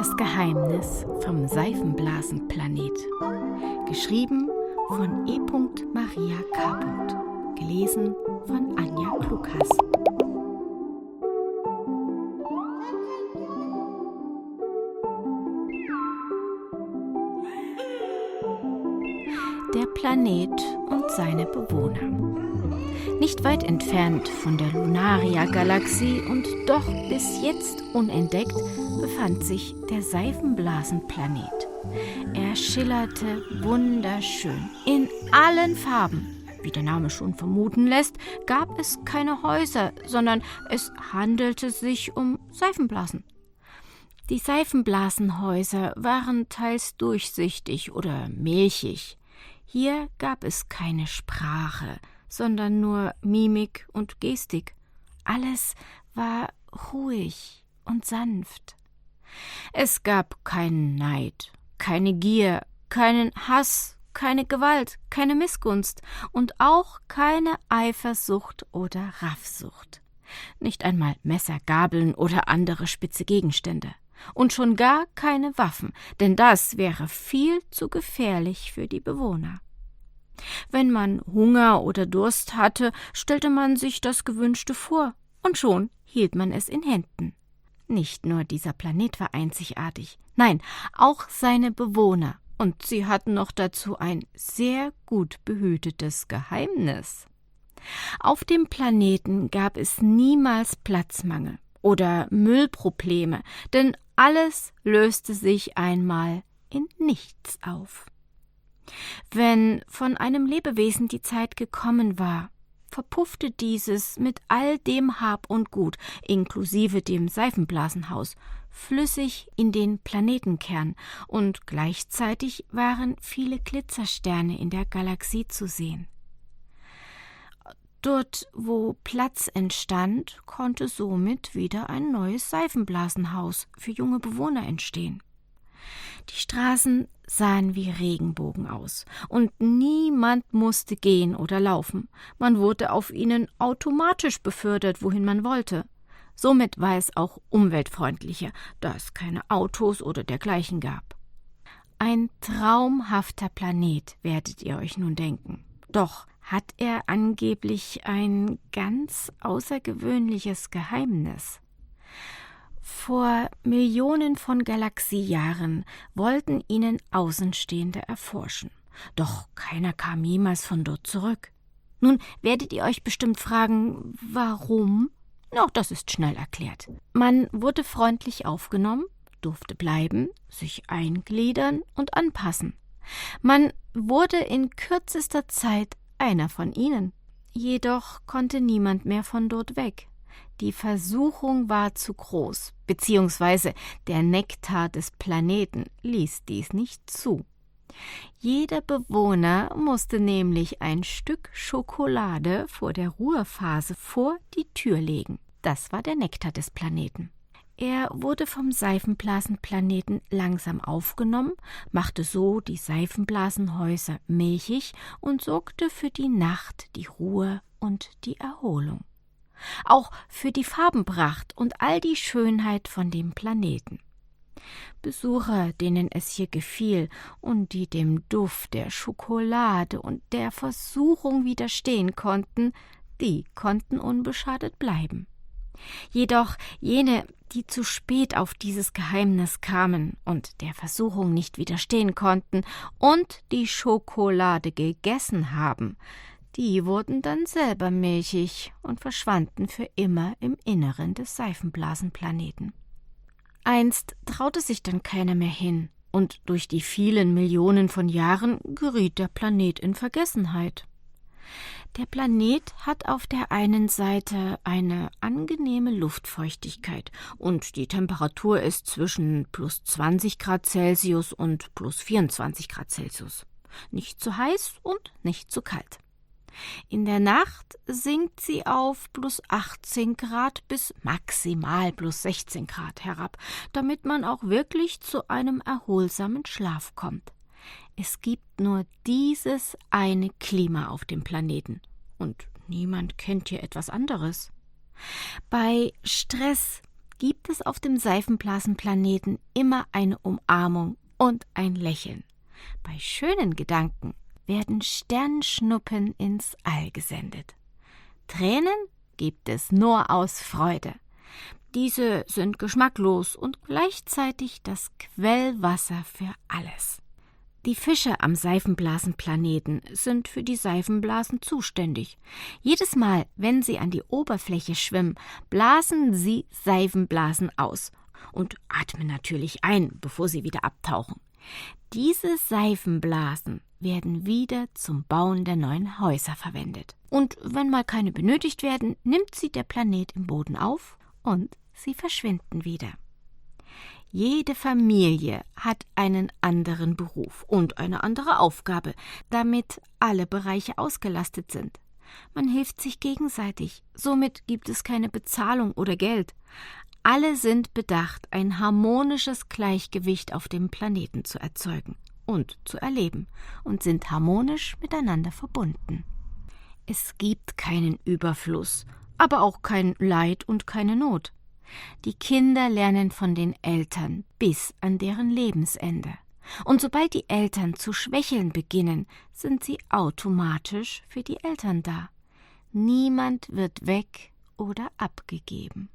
Das Geheimnis vom Seifenblasenplanet. Geschrieben von E. Maria K. Gelesen von Anja Klukas. Der Planet und seine Bewohner. Nicht weit entfernt von der Lunaria-Galaxie und doch bis jetzt unentdeckt befand sich der Seifenblasenplanet. Er schillerte wunderschön in allen Farben. Wie der Name schon vermuten lässt, gab es keine Häuser, sondern es handelte sich um Seifenblasen. Die Seifenblasenhäuser waren teils durchsichtig oder milchig. Hier gab es keine Sprache, sondern nur Mimik und Gestik. Alles war ruhig und sanft. Es gab keinen Neid, keine Gier, keinen Hass, keine Gewalt, keine Missgunst und auch keine Eifersucht oder Raffsucht. Nicht einmal Messer, Gabeln oder andere spitze Gegenstände. Und schon gar keine Waffen, denn das wäre viel zu gefährlich für die Bewohner. Wenn man Hunger oder Durst hatte, stellte man sich das Gewünschte vor, und schon hielt man es in Händen. Nicht nur dieser Planet war einzigartig, nein, auch seine Bewohner, und sie hatten noch dazu ein sehr gut behütetes Geheimnis. Auf dem Planeten gab es niemals Platzmangel oder Müllprobleme, denn alles löste sich einmal in nichts auf. Wenn von einem Lebewesen die Zeit gekommen war, verpuffte dieses mit all dem Hab und Gut, inklusive dem Seifenblasenhaus, flüssig in den Planetenkern, und gleichzeitig waren viele Glitzersterne in der Galaxie zu sehen. Dort, wo Platz entstand, konnte somit wieder ein neues Seifenblasenhaus für junge Bewohner entstehen. Die Straßen sahen wie Regenbogen aus, und niemand musste gehen oder laufen. Man wurde auf ihnen automatisch befördert, wohin man wollte. Somit war es auch umweltfreundlicher, da es keine Autos oder dergleichen gab. Ein traumhafter Planet, werdet ihr euch nun denken. Doch hat er angeblich ein ganz außergewöhnliches Geheimnis. Vor Millionen von Galaxiejahren wollten ihn Außenstehende erforschen. Doch keiner kam jemals von dort zurück. Nun werdet ihr euch bestimmt fragen, warum? Doch, das ist schnell erklärt. Man wurde freundlich aufgenommen, durfte bleiben, sich eingliedern und anpassen. Man wurde in kürzester Zeit einer von ihnen. Jedoch konnte niemand mehr von dort weg. Die Versuchung war zu groß, beziehungsweise der Nektar des Planeten ließ dies nicht zu. Jeder Bewohner musste nämlich ein Stück Schokolade vor der Ruhephase vor die Tür legen. Das war der Nektar des Planeten. Er wurde vom Seifenblasenplaneten langsam aufgenommen, machte so die Seifenblasenhäuser milchig und sorgte für die Nacht, die Ruhe und die Erholung. Auch für die Farbenpracht und all die Schönheit von dem Planeten. Besucher, denen es hier gefiel und die dem Duft der Schokolade und der Versuchung widerstehen konnten, die konnten unbeschadet bleiben. Jedoch jene, die zu spät auf dieses Geheimnis kamen und der Versuchung nicht widerstehen konnten und die Schokolade gegessen haben, die wurden dann selber milchig und verschwanden für immer im Inneren des Seifenblasenplaneten. Einst traute sich dann keiner mehr hin, und durch die vielen Millionen von Jahren geriet der Planet in Vergessenheit. Der Planet hat auf der einen Seite eine angenehme Luftfeuchtigkeit und die Temperatur ist zwischen plus 20 Grad Celsius und plus 24 Grad Celsius. Nicht zu heiß und nicht zu kalt. In der Nacht sinkt sie auf plus 18 Grad bis maximal plus 16 Grad herab, damit man auch wirklich zu einem erholsamen Schlaf kommt. Es gibt nur dieses eine Klima auf dem Planeten und niemand kennt hier etwas anderes. Bei Stress, gibt es auf dem Seifenblasenplaneten immer eine Umarmung und ein Lächeln. Bei schönen Gedanken werden Sternschnuppen ins All gesendet. Tränen gibt es nur aus Freude. Diese sind geschmacklos und gleichzeitig das Quellwasser für alles. Die Fische am Seifenblasenplaneten sind für die Seifenblasen zuständig. Jedes Mal, wenn sie an die Oberfläche schwimmen, blasen sie Seifenblasen aus und atmen natürlich ein, bevor sie wieder abtauchen. Diese Seifenblasen werden wieder zum Bauen der neuen Häuser verwendet. Und wenn mal keine benötigt werden, nimmt sie der Planet im Boden auf und sie verschwinden wieder. Jede Familie hat einen anderen Beruf und eine andere Aufgabe, damit alle Bereiche ausgelastet sind. Man hilft sich gegenseitig, somit gibt es keine Bezahlung oder Geld. Alle sind bedacht, ein harmonisches Gleichgewicht auf dem Planeten zu erzeugen und zu erleben und sind harmonisch miteinander verbunden. Es gibt keinen Überfluss, aber auch kein Leid und keine Not. Die Kinder lernen von den Eltern bis an deren Lebensende. Und sobald die Eltern zu schwächeln beginnen, sind sie automatisch für die Eltern da. Niemand wird weg oder abgegeben.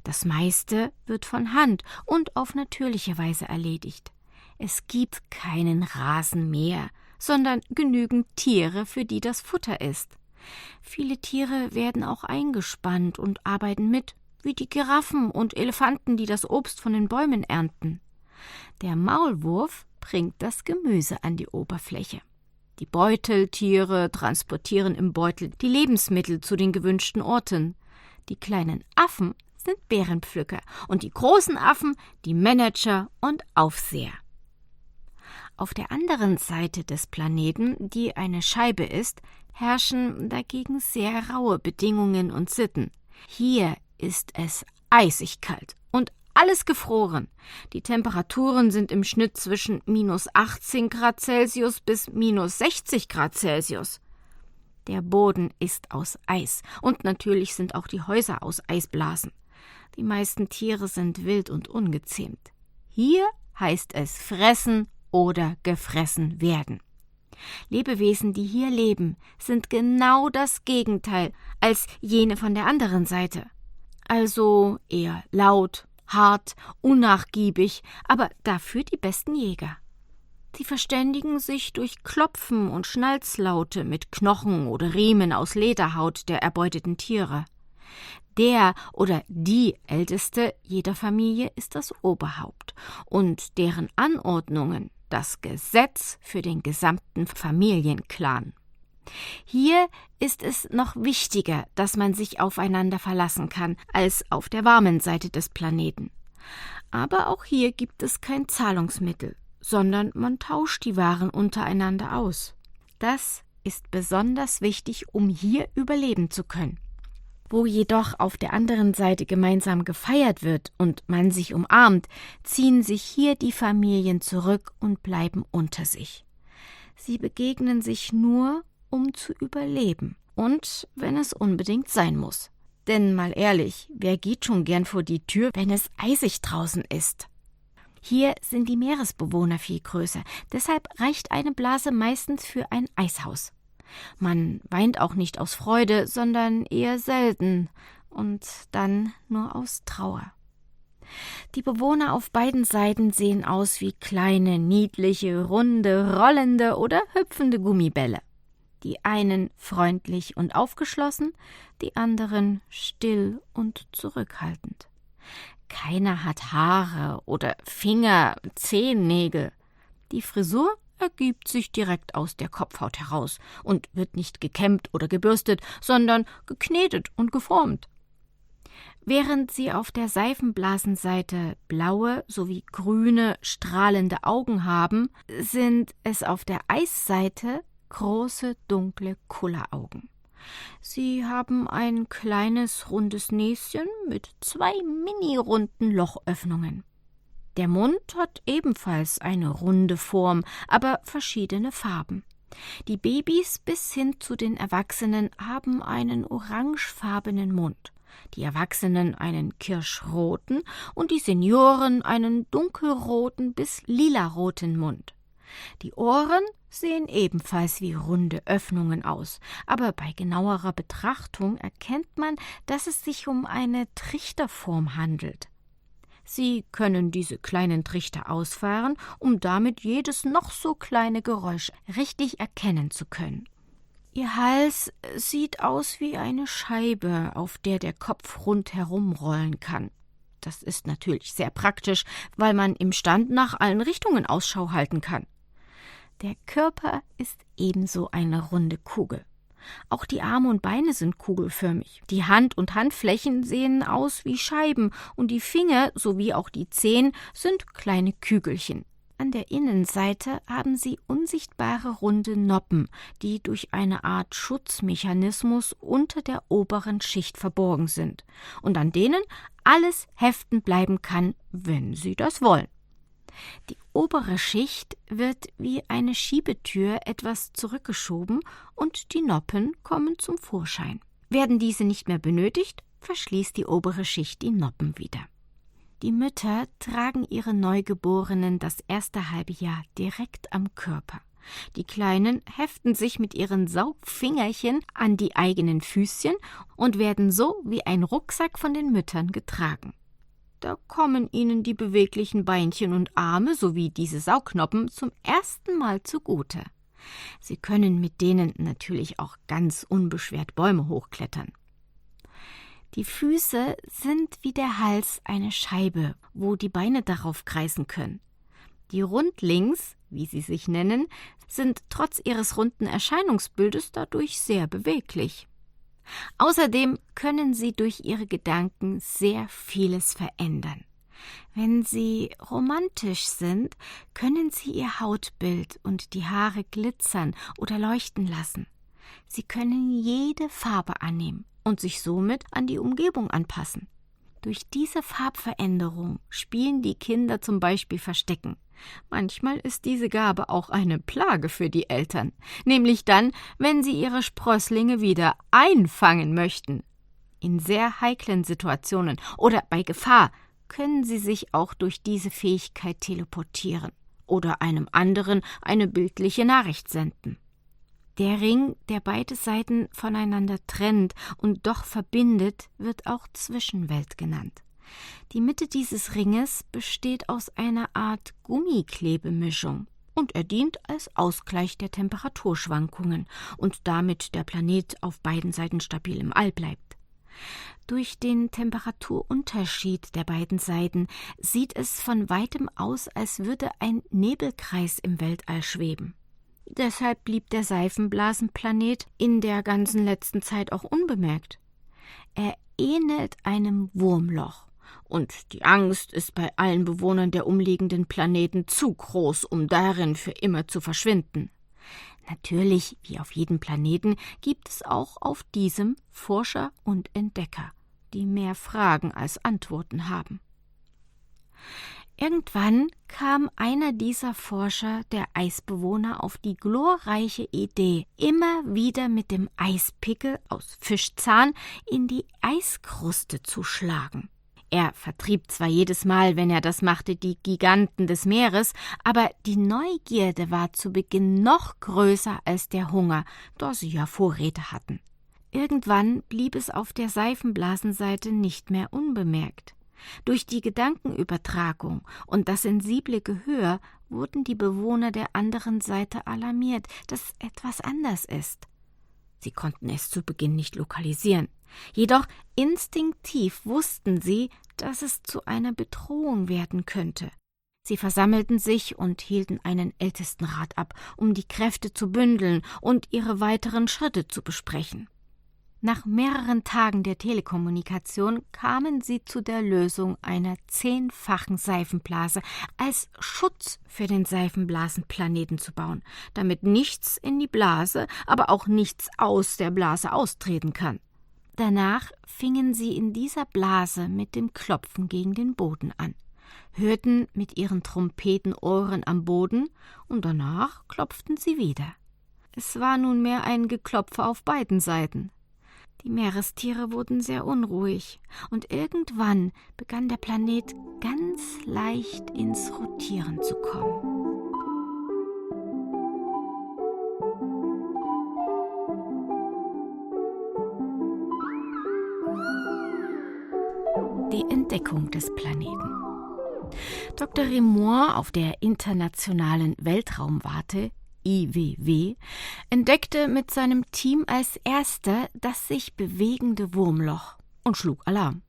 Das meiste wird von Hand und auf natürliche Weise erledigt. Es gibt keinen Rasen mehr, sondern genügend Tiere, für die das Futter ist. Viele Tiere werden auch eingespannt und arbeiten mit, wie die Giraffen und Elefanten, die das Obst von den Bäumen ernten. Der Maulwurf bringt das Gemüse an die Oberfläche. Die Beuteltiere transportieren im Beutel die Lebensmittel zu den gewünschten Orten. Die kleinen Affen sind Beerenpflücker und die großen Affen die Manager und Aufseher. Auf der anderen Seite des Planeten, die eine Scheibe ist, herrschen dagegen sehr raue Bedingungen und Sitten. Hier ist es eisig kalt und alles gefroren. Die Temperaturen sind im Schnitt zwischen -18 Grad Celsius bis -60 Grad Celsius. Der Boden ist aus Eis und natürlich sind auch die Häuser aus Eisblasen. Die meisten Tiere sind wild und ungezähmt. Hier heißt es fressen oder gefressen werden. Lebewesen, die hier leben, sind genau das Gegenteil als jene von der anderen Seite. Also eher laut, hart, unnachgiebig, aber dafür die besten Jäger. Sie verständigen sich durch Klopfen und Schnalzlaute mit Knochen oder Riemen aus Lederhaut der erbeuteten Tiere. Der oder die Älteste jeder Familie ist das Oberhaupt und deren Anordnungen das Gesetz für den gesamten Familienclan. Hier ist es noch wichtiger, dass man sich aufeinander verlassen kann, als auf der warmen Seite des Planeten. Aber auch hier gibt es kein Zahlungsmittel, sondern man tauscht die Waren untereinander aus. Das ist besonders wichtig, um hier überleben zu können. Wo jedoch auf der anderen Seite gemeinsam gefeiert wird und man sich umarmt, ziehen sich hier die Familien zurück und bleiben unter sich. Sie begegnen sich nur, um zu überleben und wenn es unbedingt sein muss. Denn mal ehrlich, wer geht schon gern vor die Tür, wenn es eisig draußen ist? Hier sind die Meeresbewohner viel größer, deshalb reicht eine Blase meistens für ein Eishaus. Man weint auch nicht aus Freude, sondern eher selten und dann nur aus Trauer. Die Bewohner auf beiden Seiten sehen aus wie kleine, niedliche, runde, rollende oder hüpfende Gummibälle. Die einen freundlich und aufgeschlossen, die anderen still und zurückhaltend. Keiner hat Haare oder Finger, Zehennägel. Die Frisur ergibt sich direkt aus der Kopfhaut heraus und wird nicht gekämmt oder gebürstet, sondern geknetet und geformt. Während sie auf der Seifenblasenseite blaue sowie grüne, strahlende Augen haben, sind es auf der Eisseite große, dunkle Kulleraugen. Sie haben ein kleines, rundes Näschen mit 2 mini-runden Lochöffnungen. Der Mund hat ebenfalls eine runde Form, aber verschiedene Farben. Die Babys bis hin zu den Erwachsenen haben einen orangefarbenen Mund. Die Erwachsenen einen kirschroten und die Senioren einen dunkelroten bis lilaroten Mund. Die Ohren sehen ebenfalls wie runde Öffnungen aus, aber bei genauerer Betrachtung erkennt man, dass es sich um eine Trichterform handelt. Sie können diese kleinen Trichter ausfahren, um damit jedes noch so kleine Geräusch richtig erkennen zu können. Ihr Hals sieht aus wie eine Scheibe, auf der der Kopf rundherum rollen kann. Das ist natürlich sehr praktisch, weil man im Stand nach allen Richtungen Ausschau halten kann. Der Körper ist ebenso eine runde Kugel. Auch die Arme und Beine sind kugelförmig. Die Hand und Handflächen sehen aus wie Scheiben und die Finger sowie auch die Zehen sind kleine Kügelchen. An der Innenseite haben sie unsichtbare runde Noppen, die durch eine Art Schutzmechanismus unter der oberen Schicht verborgen sind und an denen alles heften bleiben kann, wenn sie das wollen. Die obere Schicht wird wie eine Schiebetür etwas zurückgeschoben und die Noppen kommen zum Vorschein. Werden diese nicht mehr benötigt, verschließt die obere Schicht die Noppen wieder. Die Mütter tragen ihre Neugeborenen das erste halbe Jahr direkt am Körper. Die Kleinen heften sich mit ihren Saugfingerchen an die eigenen Füßchen und werden so wie ein Rucksack von den Müttern getragen. Da kommen ihnen die beweglichen Beinchen und Arme sowie diese Saugnnoppen zum ersten Mal zugute. Sie können mit denen natürlich auch ganz unbeschwert Bäume hochklettern. Die Füße sind wie der Hals eine Scheibe, wo die Beine darauf kreisen können. Die Rundlings, wie sie sich nennen, sind trotz ihres runden Erscheinungsbildes dadurch sehr beweglich. Außerdem können sie durch ihre Gedanken sehr vieles verändern. Wenn sie romantisch sind, können sie ihr Hautbild und die Haare glitzern oder leuchten lassen. Sie können jede Farbe annehmen und sich somit an die Umgebung anpassen. Durch diese Farbveränderung spielen die Kinder zum Beispiel Verstecken. Manchmal ist diese Gabe auch eine Plage für die Eltern, nämlich dann, wenn sie ihre Sprösslinge wieder einfangen möchten. In sehr heiklen Situationen oder bei Gefahr können sie sich auch durch diese Fähigkeit teleportieren oder einem anderen eine bildliche Nachricht senden. Der Ring, der beide Seiten voneinander trennt und doch verbindet, wird auch Zwischenwelt genannt. Die Mitte dieses Ringes besteht aus einer Art Gummiklebemischung und er dient als Ausgleich der Temperaturschwankungen und damit der Planet auf beiden Seiten stabil im All bleibt. Durch den Temperaturunterschied der beiden Seiten sieht es von weitem aus, als würde ein Nebelkreis im Weltall schweben. Deshalb blieb der Seifenblasenplanet in der ganzen letzten Zeit auch unbemerkt. Er ähnelt einem Wurmloch. Und die Angst ist bei allen Bewohnern der umliegenden Planeten zu groß, um darin für immer zu verschwinden. Natürlich, wie auf jedem Planeten, gibt es auch auf diesem Forscher und Entdecker, die mehr Fragen als Antworten haben. Irgendwann kam einer dieser Forscher, der Eisbewohner, auf die glorreiche Idee, immer wieder mit dem Eispickel aus Fischzahn in die Eiskruste zu schlagen. Er vertrieb zwar jedes Mal, wenn er das machte, die Giganten des Meeres, aber die Neugierde war zu Beginn noch größer als der Hunger, da sie ja Vorräte hatten. Irgendwann blieb es auf der Seifenblasenseite nicht mehr unbemerkt. Durch die Gedankenübertragung und das sensible Gehör wurden die Bewohner der anderen Seite alarmiert, dass etwas anders ist. Sie konnten es zu Beginn nicht lokalisieren. Jedoch instinktiv wussten sie, dass es zu einer Bedrohung werden könnte. Sie versammelten sich und hielten einen Ältestenrat ab, um die Kräfte zu bündeln und ihre weiteren Schritte zu besprechen. Nach mehreren Tagen der Telekommunikation kamen sie zu der Lösung einer 10-fachen Seifenblase als Schutz für den Seifenblasenplaneten zu bauen, damit nichts in die Blase, aber auch nichts aus der Blase austreten kann. Danach fingen sie in dieser Blase mit dem Klopfen gegen den Boden an, hörten mit ihren Trompetenohren am Boden und danach klopften sie wieder. Es war nunmehr ein Geklopfe auf beiden Seiten. Die Meerestiere wurden sehr unruhig und irgendwann begann der Planet ganz leicht ins Rotieren zu kommen. Die Entdeckung des Planeten. Dr. Reaumur auf der Internationalen Weltraumwarte IWW entdeckte mit seinem Team als erster das sich bewegende Wurmloch und schlug Alarm.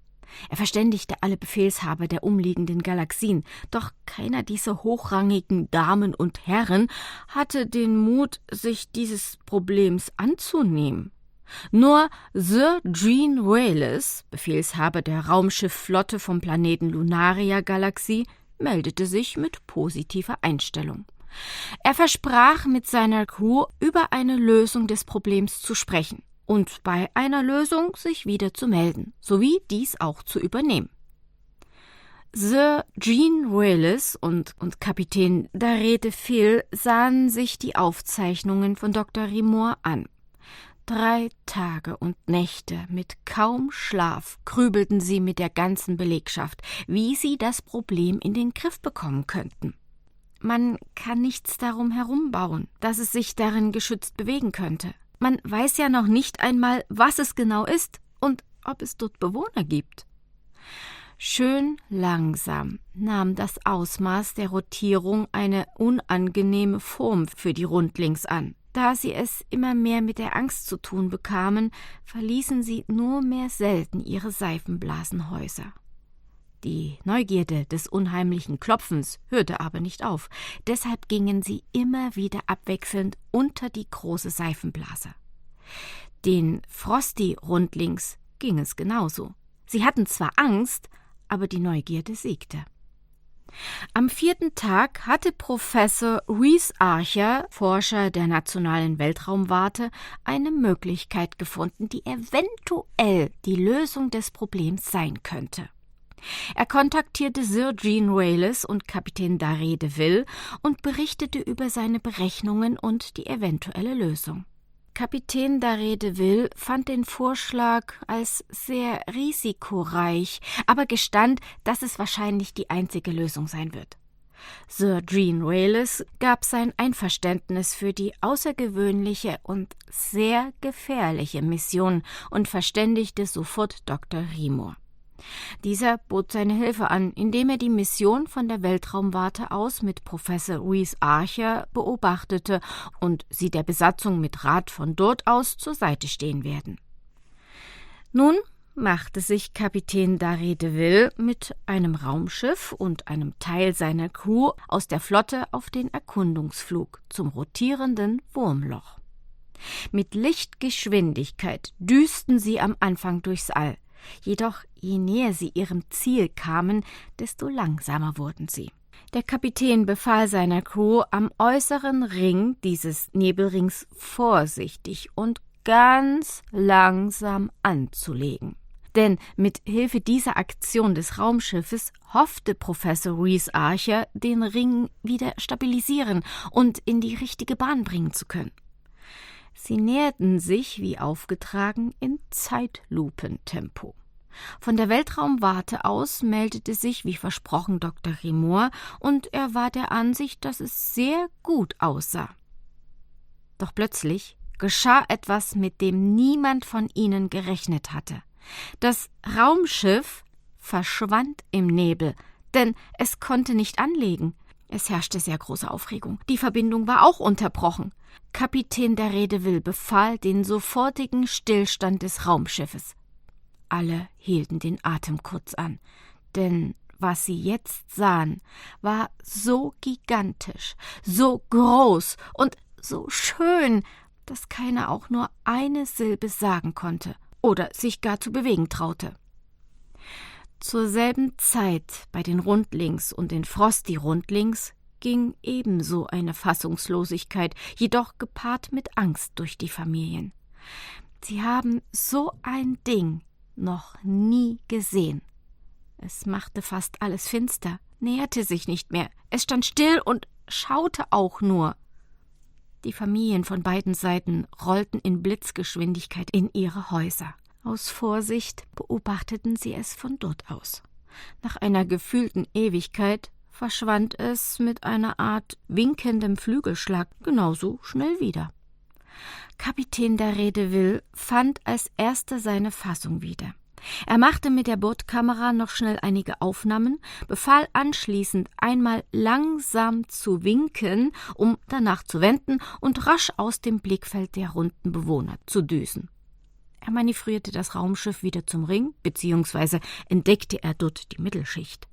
Er verständigte alle Befehlshaber der umliegenden Galaxien, doch keiner dieser hochrangigen Damen und Herren hatte den Mut, sich dieses Problems anzunehmen. Nur Sir Jean Wales, Befehlshaber der Raumschiffflotte vom Planeten Lunaria-Galaxie, meldete sich mit positiver Einstellung. Er versprach mit seiner Crew, über eine Lösung des Problems zu sprechen und bei einer Lösung sich wieder zu melden, sowie dies auch zu übernehmen. Sir Jean Wales und Kapitän Daré de Ville sahen sich die Aufzeichnungen von Dr. Reaumur an. 3 Tage und Nächte mit kaum Schlaf grübelten sie mit der ganzen Belegschaft, wie sie das Problem in den Griff bekommen könnten. Man kann nichts darum herumbauen, dass es sich darin geschützt bewegen könnte. Man weiß ja noch nicht einmal, was es genau ist und ob es dort Bewohner gibt. Schön langsam nahm das Ausmaß der Rotierung eine unangenehme Form für die Rundlings an. Da sie es immer mehr mit der Angst zu tun bekamen, verließen sie nur mehr selten ihre Seifenblasenhäuser. Die Neugierde des unheimlichen Klopfens hörte aber nicht auf, deshalb gingen sie immer wieder abwechselnd unter die große Seifenblase. Den Frosty-Rundlings ging es genauso. Sie hatten zwar Angst, aber die Neugierde siegte. Am 4. Tag hatte Professor Rhys Archer, Forscher der Nationalen Weltraumwarte, eine Möglichkeit gefunden, die eventuell die Lösung des Problems sein könnte. Er kontaktierte Sir Jean Wales und Kapitän Daré de Ville und berichtete über seine Berechnungen und die eventuelle Lösung. Kapitän Daré de Ville fand den Vorschlag als sehr risikoreich, aber gestand, dass es wahrscheinlich die einzige Lösung sein wird. Sir Jean Wales gab sein Einverständnis für die außergewöhnliche und sehr gefährliche Mission und verständigte sofort Dr. Reaumur. Dieser bot seine Hilfe an, indem er die Mission von der Weltraumwarte aus mit Professor Rhys Archer beobachtete und sie der Besatzung mit Rat von dort aus zur Seite stehen werden. Nun machte sich Kapitän Daré de Ville mit einem Raumschiff und einem Teil seiner Crew aus der Flotte auf den Erkundungsflug zum rotierenden Wurmloch. Mit Lichtgeschwindigkeit düsten sie am Anfang durchs All. Jedoch, je näher sie ihrem Ziel kamen, desto langsamer wurden sie. Der Kapitän befahl seiner Crew, am äußeren Ring dieses Nebelrings vorsichtig und ganz langsam anzulegen. Denn mit Hilfe dieser Aktion des Raumschiffes hoffte Professor Rhys Archer, den Ring wieder stabilisieren und in die richtige Bahn bringen zu können. Sie näherten sich, wie aufgetragen, in Zeitlupentempo. Von der Weltraumwarte aus meldete sich, wie versprochen, Dr. Reaumur, und er war der Ansicht, dass es sehr gut aussah. Doch plötzlich geschah etwas, mit dem niemand von ihnen gerechnet hatte. Das Raumschiff verschwand im Nebel, denn es konnte nicht anlegen. Es herrschte sehr große Aufregung. Die Verbindung war auch unterbrochen. Kapitän Daré de Ville befahl den sofortigen Stillstand des Raumschiffes. Alle hielten den Atem kurz an, denn was sie jetzt sahen, war so gigantisch, so groß und so schön, dass keiner auch nur eine Silbe sagen konnte oder sich gar zu bewegen traute. Zur selben Zeit bei den Rundlings und den Frosty-Rundlings ging ebenso eine Fassungslosigkeit, jedoch gepaart mit Angst durch die Familien. Sie haben so ein Ding noch nie gesehen. Es machte fast alles finster, näherte sich nicht mehr, es stand still und schaute auch nur. Die Familien von beiden Seiten rollten in Blitzgeschwindigkeit in ihre Häuser. Aus Vorsicht beobachteten sie es von dort aus. Nach einer gefühlten Ewigkeit verschwand es mit einer Art winkendem Flügelschlag genauso schnell wieder. Kapitän Daredevil fand als erster seine Fassung wieder. Er machte mit der Bordkamera noch schnell einige Aufnahmen, befahl anschließend einmal langsam zu winken, um danach zu wenden und rasch aus dem Blickfeld der runden Bewohner zu düsen. Er manövrierte das Raumschiff wieder zum Ring, beziehungsweise entdeckte er dort die Mittelschicht.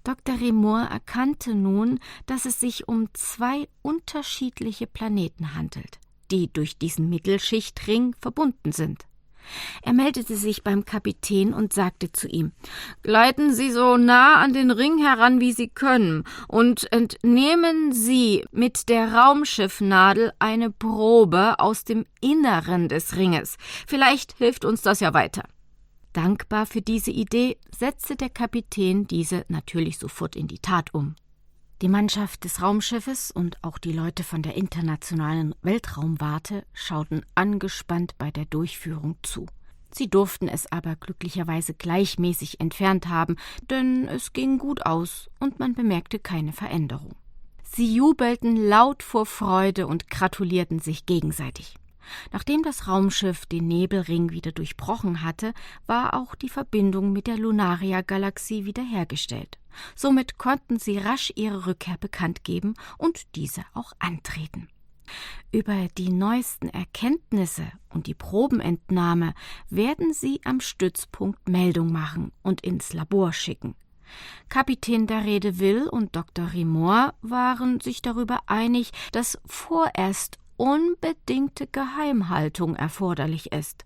Dr. Rimor erkannte nun, dass es sich um 2 unterschiedliche Planeten handelt, die durch diesen Mittelschichtring verbunden sind. Er meldete sich beim Kapitän und sagte zu ihm: »Gleiten Sie so nah an den Ring heran, wie Sie können, und entnehmen Sie mit der Raumschiffnadel eine Probe aus dem Inneren des Ringes. Vielleicht hilft uns das ja weiter.« Dankbar für diese Idee setzte der Kapitän diese natürlich sofort in die Tat um. Die Mannschaft des Raumschiffes und auch die Leute von der Internationalen Weltraumwarte schauten angespannt bei der Durchführung zu. Sie durften es aber glücklicherweise gleichmäßig entfernt haben, denn es ging gut aus und man bemerkte keine Veränderung. Sie jubelten laut vor Freude und gratulierten sich gegenseitig. Nachdem das Raumschiff den Nebelring wieder durchbrochen hatte, war auch die Verbindung mit der Lunaria-Galaxie wiederhergestellt. Somit konnten sie rasch ihre Rückkehr bekannt geben und diese auch antreten. Über die neuesten Erkenntnisse und die Probenentnahme werden sie am Stützpunkt Meldung machen und ins Labor schicken. Kapitän Daredevil und Dr. Rimor waren sich darüber einig, dass vorerst unbedingte Geheimhaltung erforderlich ist.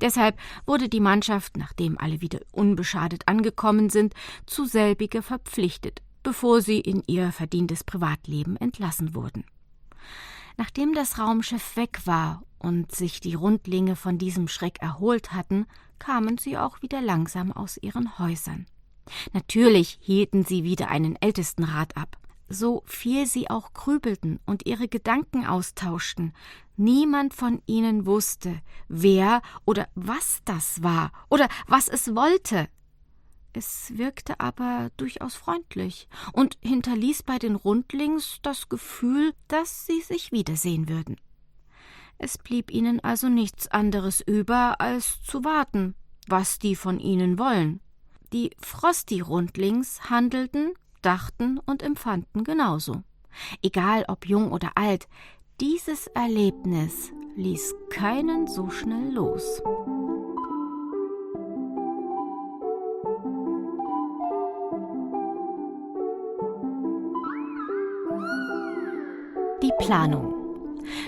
Deshalb wurde die Mannschaft, nachdem alle wieder unbeschadet angekommen sind, zu selbiger verpflichtet, bevor sie in ihr verdientes Privatleben entlassen wurden. Nachdem das Raumschiff weg war und sich die Rundlinge von diesem Schreck erholt hatten, kamen sie auch wieder langsam aus ihren Häusern. Natürlich hielten sie wieder einen Ältestenrat ab. So viel sie auch grübelten und ihre Gedanken austauschten, niemand von ihnen wusste, wer oder was das war oder was es wollte. Es wirkte aber durchaus freundlich und hinterließ bei den Rundlings das Gefühl, dass sie sich wiedersehen würden. Es blieb ihnen also nichts anderes über, als zu warten, was die von ihnen wollen. Die Frosty-Rundlings handelten, dachten und empfanden genauso. Egal ob jung oder alt, dieses Erlebnis ließ keinen so schnell los. Die Planung.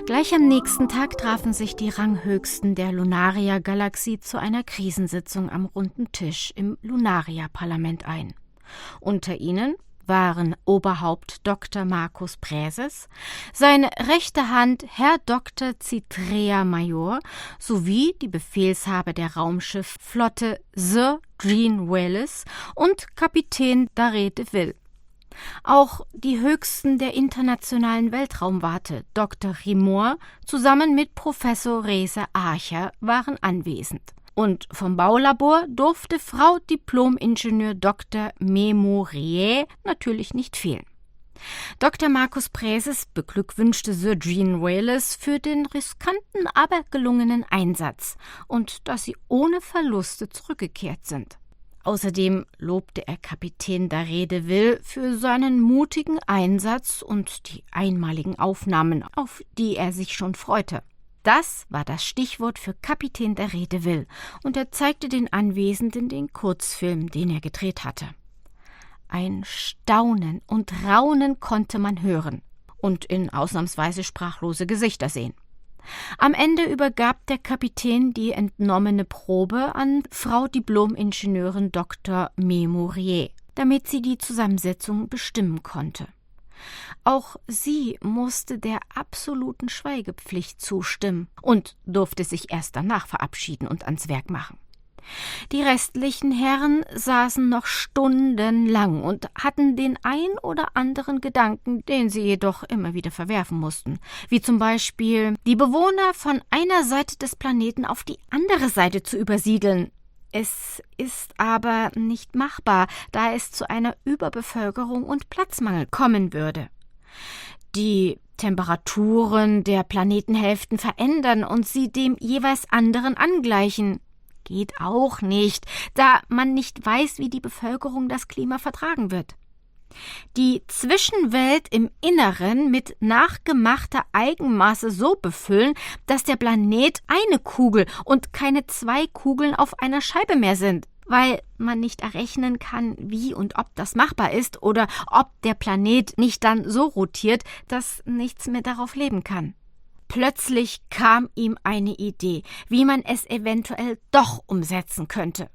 Gleich am nächsten Tag trafen sich die Ranghöchsten der Lunaria-Galaxie zu einer Krisensitzung am runden Tisch im Lunaria-Parlament ein. Unter ihnen waren Oberhaupt Dr. Markus Präses, seine rechte Hand Herr Dr. Citrea Major sowie die Befehlshaber der Raumschiffflotte Sir Jean Wallace und Kapitän Daredevil. Auch die Höchsten der Internationalen Weltraumwarte, Dr. Rimor, zusammen mit Professor Reza Archer, waren anwesend. Und vom Baulabor durfte Frau Diplom-Ingenieur Dr. Memorier natürlich nicht fehlen. Dr. Markus Präses beglückwünschte Sir Jean Wallace für den riskanten, aber gelungenen Einsatz und dass sie ohne Verluste zurückgekehrt sind. Außerdem lobte er Kapitän Daredevil für seinen mutigen Einsatz und die einmaligen Aufnahmen, auf die er sich schon freute. Das war das Stichwort für Kapitän Daredevil und er zeigte den Anwesenden den Kurzfilm, den er gedreht hatte. Ein Staunen und Raunen konnte man hören und in ausnahmsweise sprachlose Gesichter sehen. Am Ende übergab der Kapitän die entnommene Probe an Frau Diplom-Ingenieurin Dr. Memorier, damit sie die Zusammensetzung bestimmen konnte. Auch sie musste der absoluten Schweigepflicht zustimmen und durfte sich erst danach verabschieden und ans Werk machen. Die restlichen Herren saßen noch stundenlang und hatten den ein oder anderen Gedanken, den sie jedoch immer wieder verwerfen mussten, wie zum Beispiel die Bewohner von einer Seite des Planeten auf die andere Seite zu übersiedeln. Es ist aber nicht machbar, da es zu einer Überbevölkerung und Platzmangel kommen würde. Die Temperaturen der Planetenhälften verändern und sie dem jeweils anderen angleichen. Geht auch nicht, da man nicht weiß, wie die Bevölkerung das Klima vertragen wird. Die Zwischenwelt im Inneren mit nachgemachter Eigenmasse so befüllen, dass der Planet eine Kugel und keine 2 Kugeln auf einer Scheibe mehr sind, weil man nicht errechnen kann, wie und ob das machbar ist oder ob der Planet nicht dann so rotiert, dass nichts mehr darauf leben kann. Plötzlich kam ihm eine Idee, wie man es eventuell doch umsetzen könnte.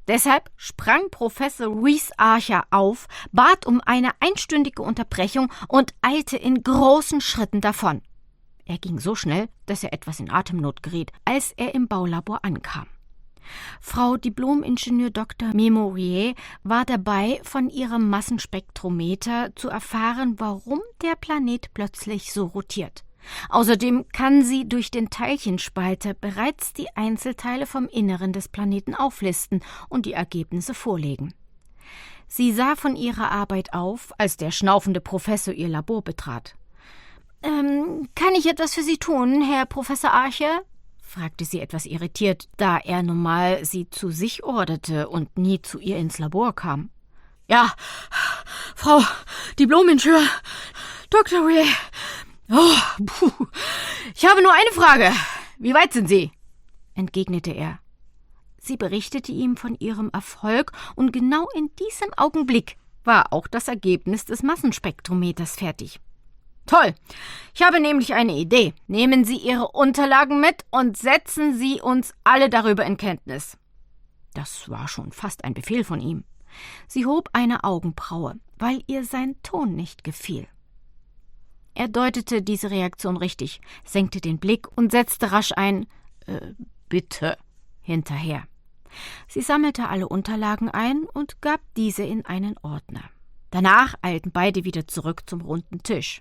Deshalb sprang Professor Rhys Archer auf, bat um eine einstündige Unterbrechung und eilte in großen Schritten davon. Er ging so schnell, dass er etwas in Atemnot geriet, als er im Baulabor ankam. Frau Diplom-Ingenieur Dr. Memorier war dabei, von ihrem Massenspektrometer zu erfahren, warum der Planet plötzlich so rotiert. Außerdem kann sie durch den Teilchenspalter bereits die Einzelteile vom Inneren des Planeten auflisten und die Ergebnisse vorlegen. Sie sah von ihrer Arbeit auf, als der schnaufende Professor ihr Labor betrat. Kann ich etwas für Sie tun, Herr Professor Archer?« fragte sie etwas irritiert, da er normal sie zu sich orderte und nie zu ihr ins Labor kam. »Ja, Frau Diplom-Ingenieur Dr. Ray. Ich habe nur eine Frage. Wie weit sind Sie?« entgegnete er. Sie berichtete ihm von ihrem Erfolg und genau in diesem Augenblick war auch das Ergebnis des Massenspektrometers fertig. »Toll! Ich habe nämlich eine Idee. Nehmen Sie Ihre Unterlagen mit und setzen Sie uns alle darüber in Kenntnis.« Das war schon fast ein Befehl von ihm. Sie hob eine Augenbraue, weil ihr sein Ton nicht gefiel. Er deutete diese Reaktion richtig, senkte den Blick und setzte rasch ein »Bitte« hinterher. Sie sammelte alle Unterlagen ein und gab diese in einen Ordner. Danach eilten beide wieder zurück zum runden Tisch.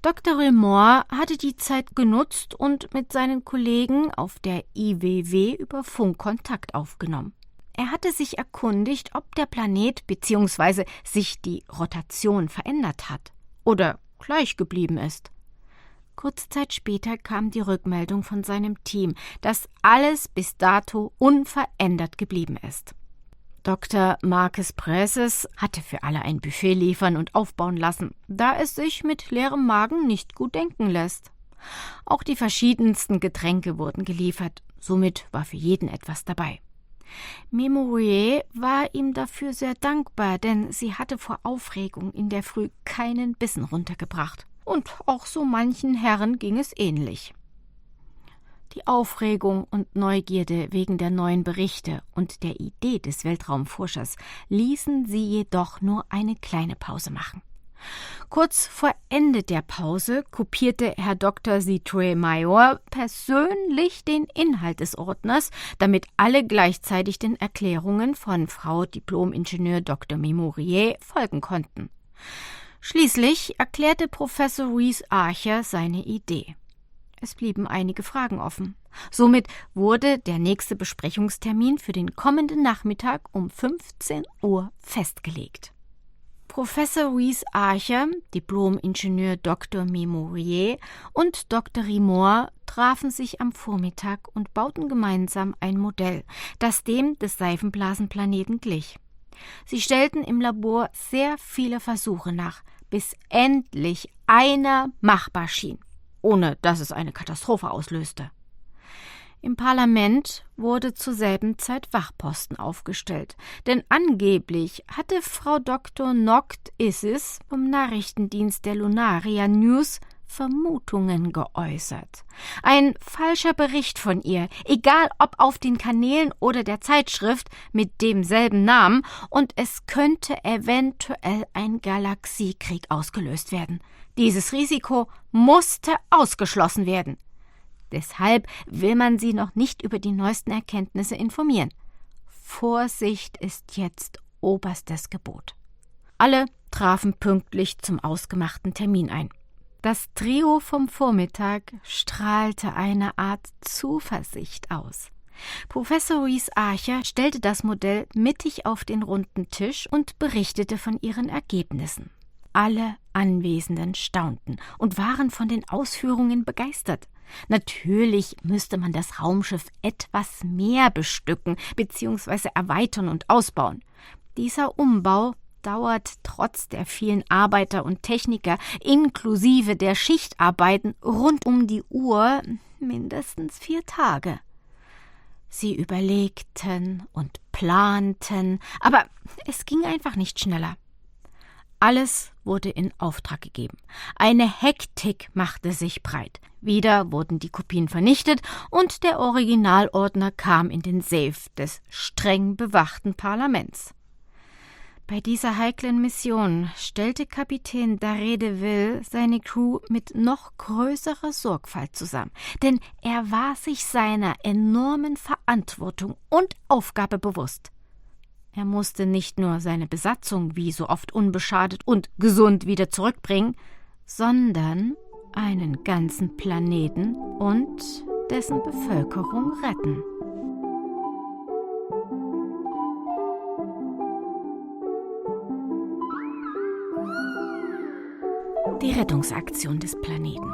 Dr. Remore hatte die Zeit genutzt und mit seinen Kollegen auf der IWW über Funk Kontakt aufgenommen. Er hatte sich erkundigt, ob der Planet bzw. sich die Rotation verändert hat oder gleich geblieben ist. Kurze Zeit später kam die Rückmeldung von seinem Team, dass alles bis dato unverändert geblieben ist. Dr. Marques Presses hatte für alle ein Buffet liefern und aufbauen lassen, da es sich mit leerem Magen nicht gut denken lässt. Auch die verschiedensten Getränke wurden geliefert, somit war für jeden etwas dabei. Memorier war ihm dafür sehr dankbar, denn sie hatte vor Aufregung in der Früh keinen Bissen runtergebracht. Und auch so manchen Herren ging es ähnlich. Die Aufregung und Neugierde wegen der neuen Berichte und der Idee des Weltraumforschers ließen sie jedoch nur eine kleine Pause machen. Kurz vor Ende der Pause kopierte Herr Dr. Citré-Major persönlich den Inhalt des Ordners, damit alle gleichzeitig den Erklärungen von Frau Diplom-Ingenieur Dr. Memorier folgen konnten. Schließlich erklärte Professor Rhys Archer seine Idee. Es blieben einige Fragen offen. Somit wurde der nächste Besprechungstermin für den kommenden Nachmittag um 15 Uhr festgelegt. Professor Rhys Archer, Diplom-Ingenieur Dr. Memorier und Dr. Remore trafen sich am Vormittag und bauten gemeinsam ein Modell, das dem des Seifenblasenplaneten glich. Sie stellten im Labor sehr viele Versuche nach, bis endlich einer machbar schien, ohne dass es eine Katastrophe auslöste. Im Parlament wurde zur selben Zeit Wachposten aufgestellt, denn angeblich hatte Frau Dr. Noct Isis vom Nachrichtendienst der Lunaria News Vermutungen geäußert. Ein falscher Bericht von ihr, egal ob auf den Kanälen oder der Zeitschrift mit demselben Namen, und es könnte eventuell ein Galaxiekrieg ausgelöst werden. Dieses Risiko musste ausgeschlossen werden. Deshalb will man sie noch nicht über die neuesten Erkenntnisse informieren. Vorsicht ist jetzt oberstes Gebot. Alle trafen pünktlich zum ausgemachten Termin ein. Das Trio vom Vormittag strahlte eine Art Zuversicht aus. Professor Reese Archer stellte das Modell mittig auf den runden Tisch und berichtete von ihren Ergebnissen. Alle Anwesenden staunten und waren von den Ausführungen begeistert. Natürlich müsste man das Raumschiff etwas mehr bestücken bzw. erweitern und ausbauen. Dieser Umbau dauert trotz der vielen Arbeiter und Techniker inklusive der Schichtarbeiten rund um die Uhr mindestens 4 Tage. Sie überlegten und planten, aber es ging einfach nicht schneller. Alles wurde in Auftrag gegeben. Eine Hektik machte sich breit. Wieder wurden die Kopien vernichtet und der Originalordner kam in den Safe des streng bewachten Parlaments. Bei dieser heiklen Mission stellte Kapitän Daredevil seine Crew mit noch größerer Sorgfalt zusammen, denn er war sich seiner enormen Verantwortung und Aufgabe bewusst. Er musste nicht nur seine Besatzung wie so oft unbeschadet und gesund wieder zurückbringen, sondern einen ganzen Planeten und dessen Bevölkerung retten. Die Rettungsaktion des Planeten.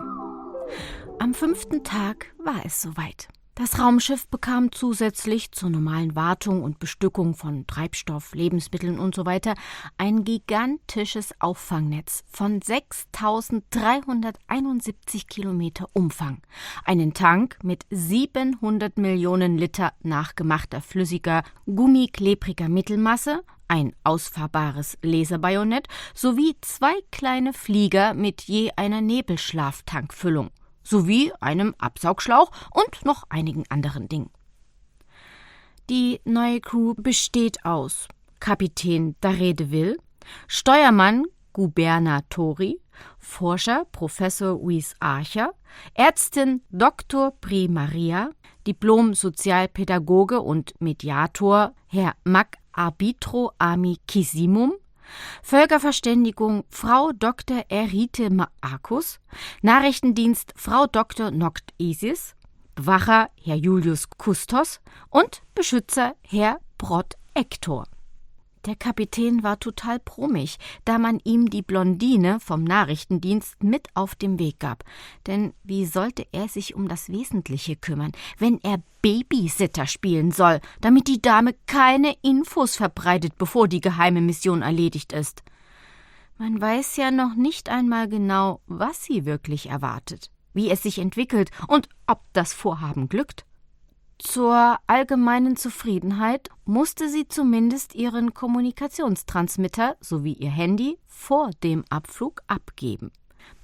Am 5. Tag war es soweit. Das Raumschiff bekam zusätzlich zur normalen Wartung und Bestückung von Treibstoff, Lebensmitteln usw. ein gigantisches Auffangnetz von 6.371 Kilometer Umfang, einen Tank mit 700 Millionen Liter nachgemachter flüssiger, gummiklebriger Mittelmasse, ein ausfahrbares Laserbajonett sowie 2 kleine Flieger mit je einer Nebelschlaftankfüllung sowie einem Absaugschlauch und noch einigen anderen Dingen. Die neue Crew besteht aus Kapitän Daredevil, Steuermann Gubernatori, Forscher Professor Reese Archer, Ärztin Dr. Pri Maria, Diplom-Sozialpädagoge und Mediator Herr Mac Arbitro Ami Kisimum, Völkerverständigung Frau Dr. Erite Markus, Nachrichtendienst Frau Dr. Noct Isis, Bewacher Herr Julius Kustos und Beschützer Herr Prot Ektor. Der Kapitän war total brummig, da man ihm die Blondine vom Nachrichtendienst mit auf den Weg gab. Denn wie sollte er sich um das Wesentliche kümmern, wenn er Babysitter spielen soll, damit die Dame keine Infos verbreitet, bevor die geheime Mission erledigt ist? Man weiß ja noch nicht einmal genau, was sie wirklich erwartet, wie es sich entwickelt und ob das Vorhaben glückt. Zur allgemeinen Zufriedenheit musste sie zumindest ihren Kommunikationstransmitter sowie ihr Handy vor dem Abflug abgeben.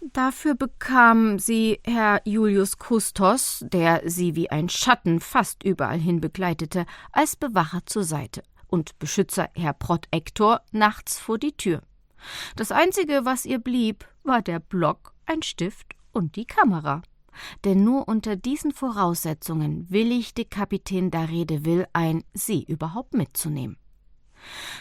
Dafür bekam sie Herr Julius Kustos, der sie wie ein Schatten fast überall hin begleitete, als Bewacher zur Seite und Beschützer Herr Prot Ektor nachts vor die Tür. Das Einzige, was ihr blieb, war der Block, ein Stift und die Kamera. Denn nur unter diesen Voraussetzungen willigte Kapitän Daredevil ein, sie überhaupt mitzunehmen.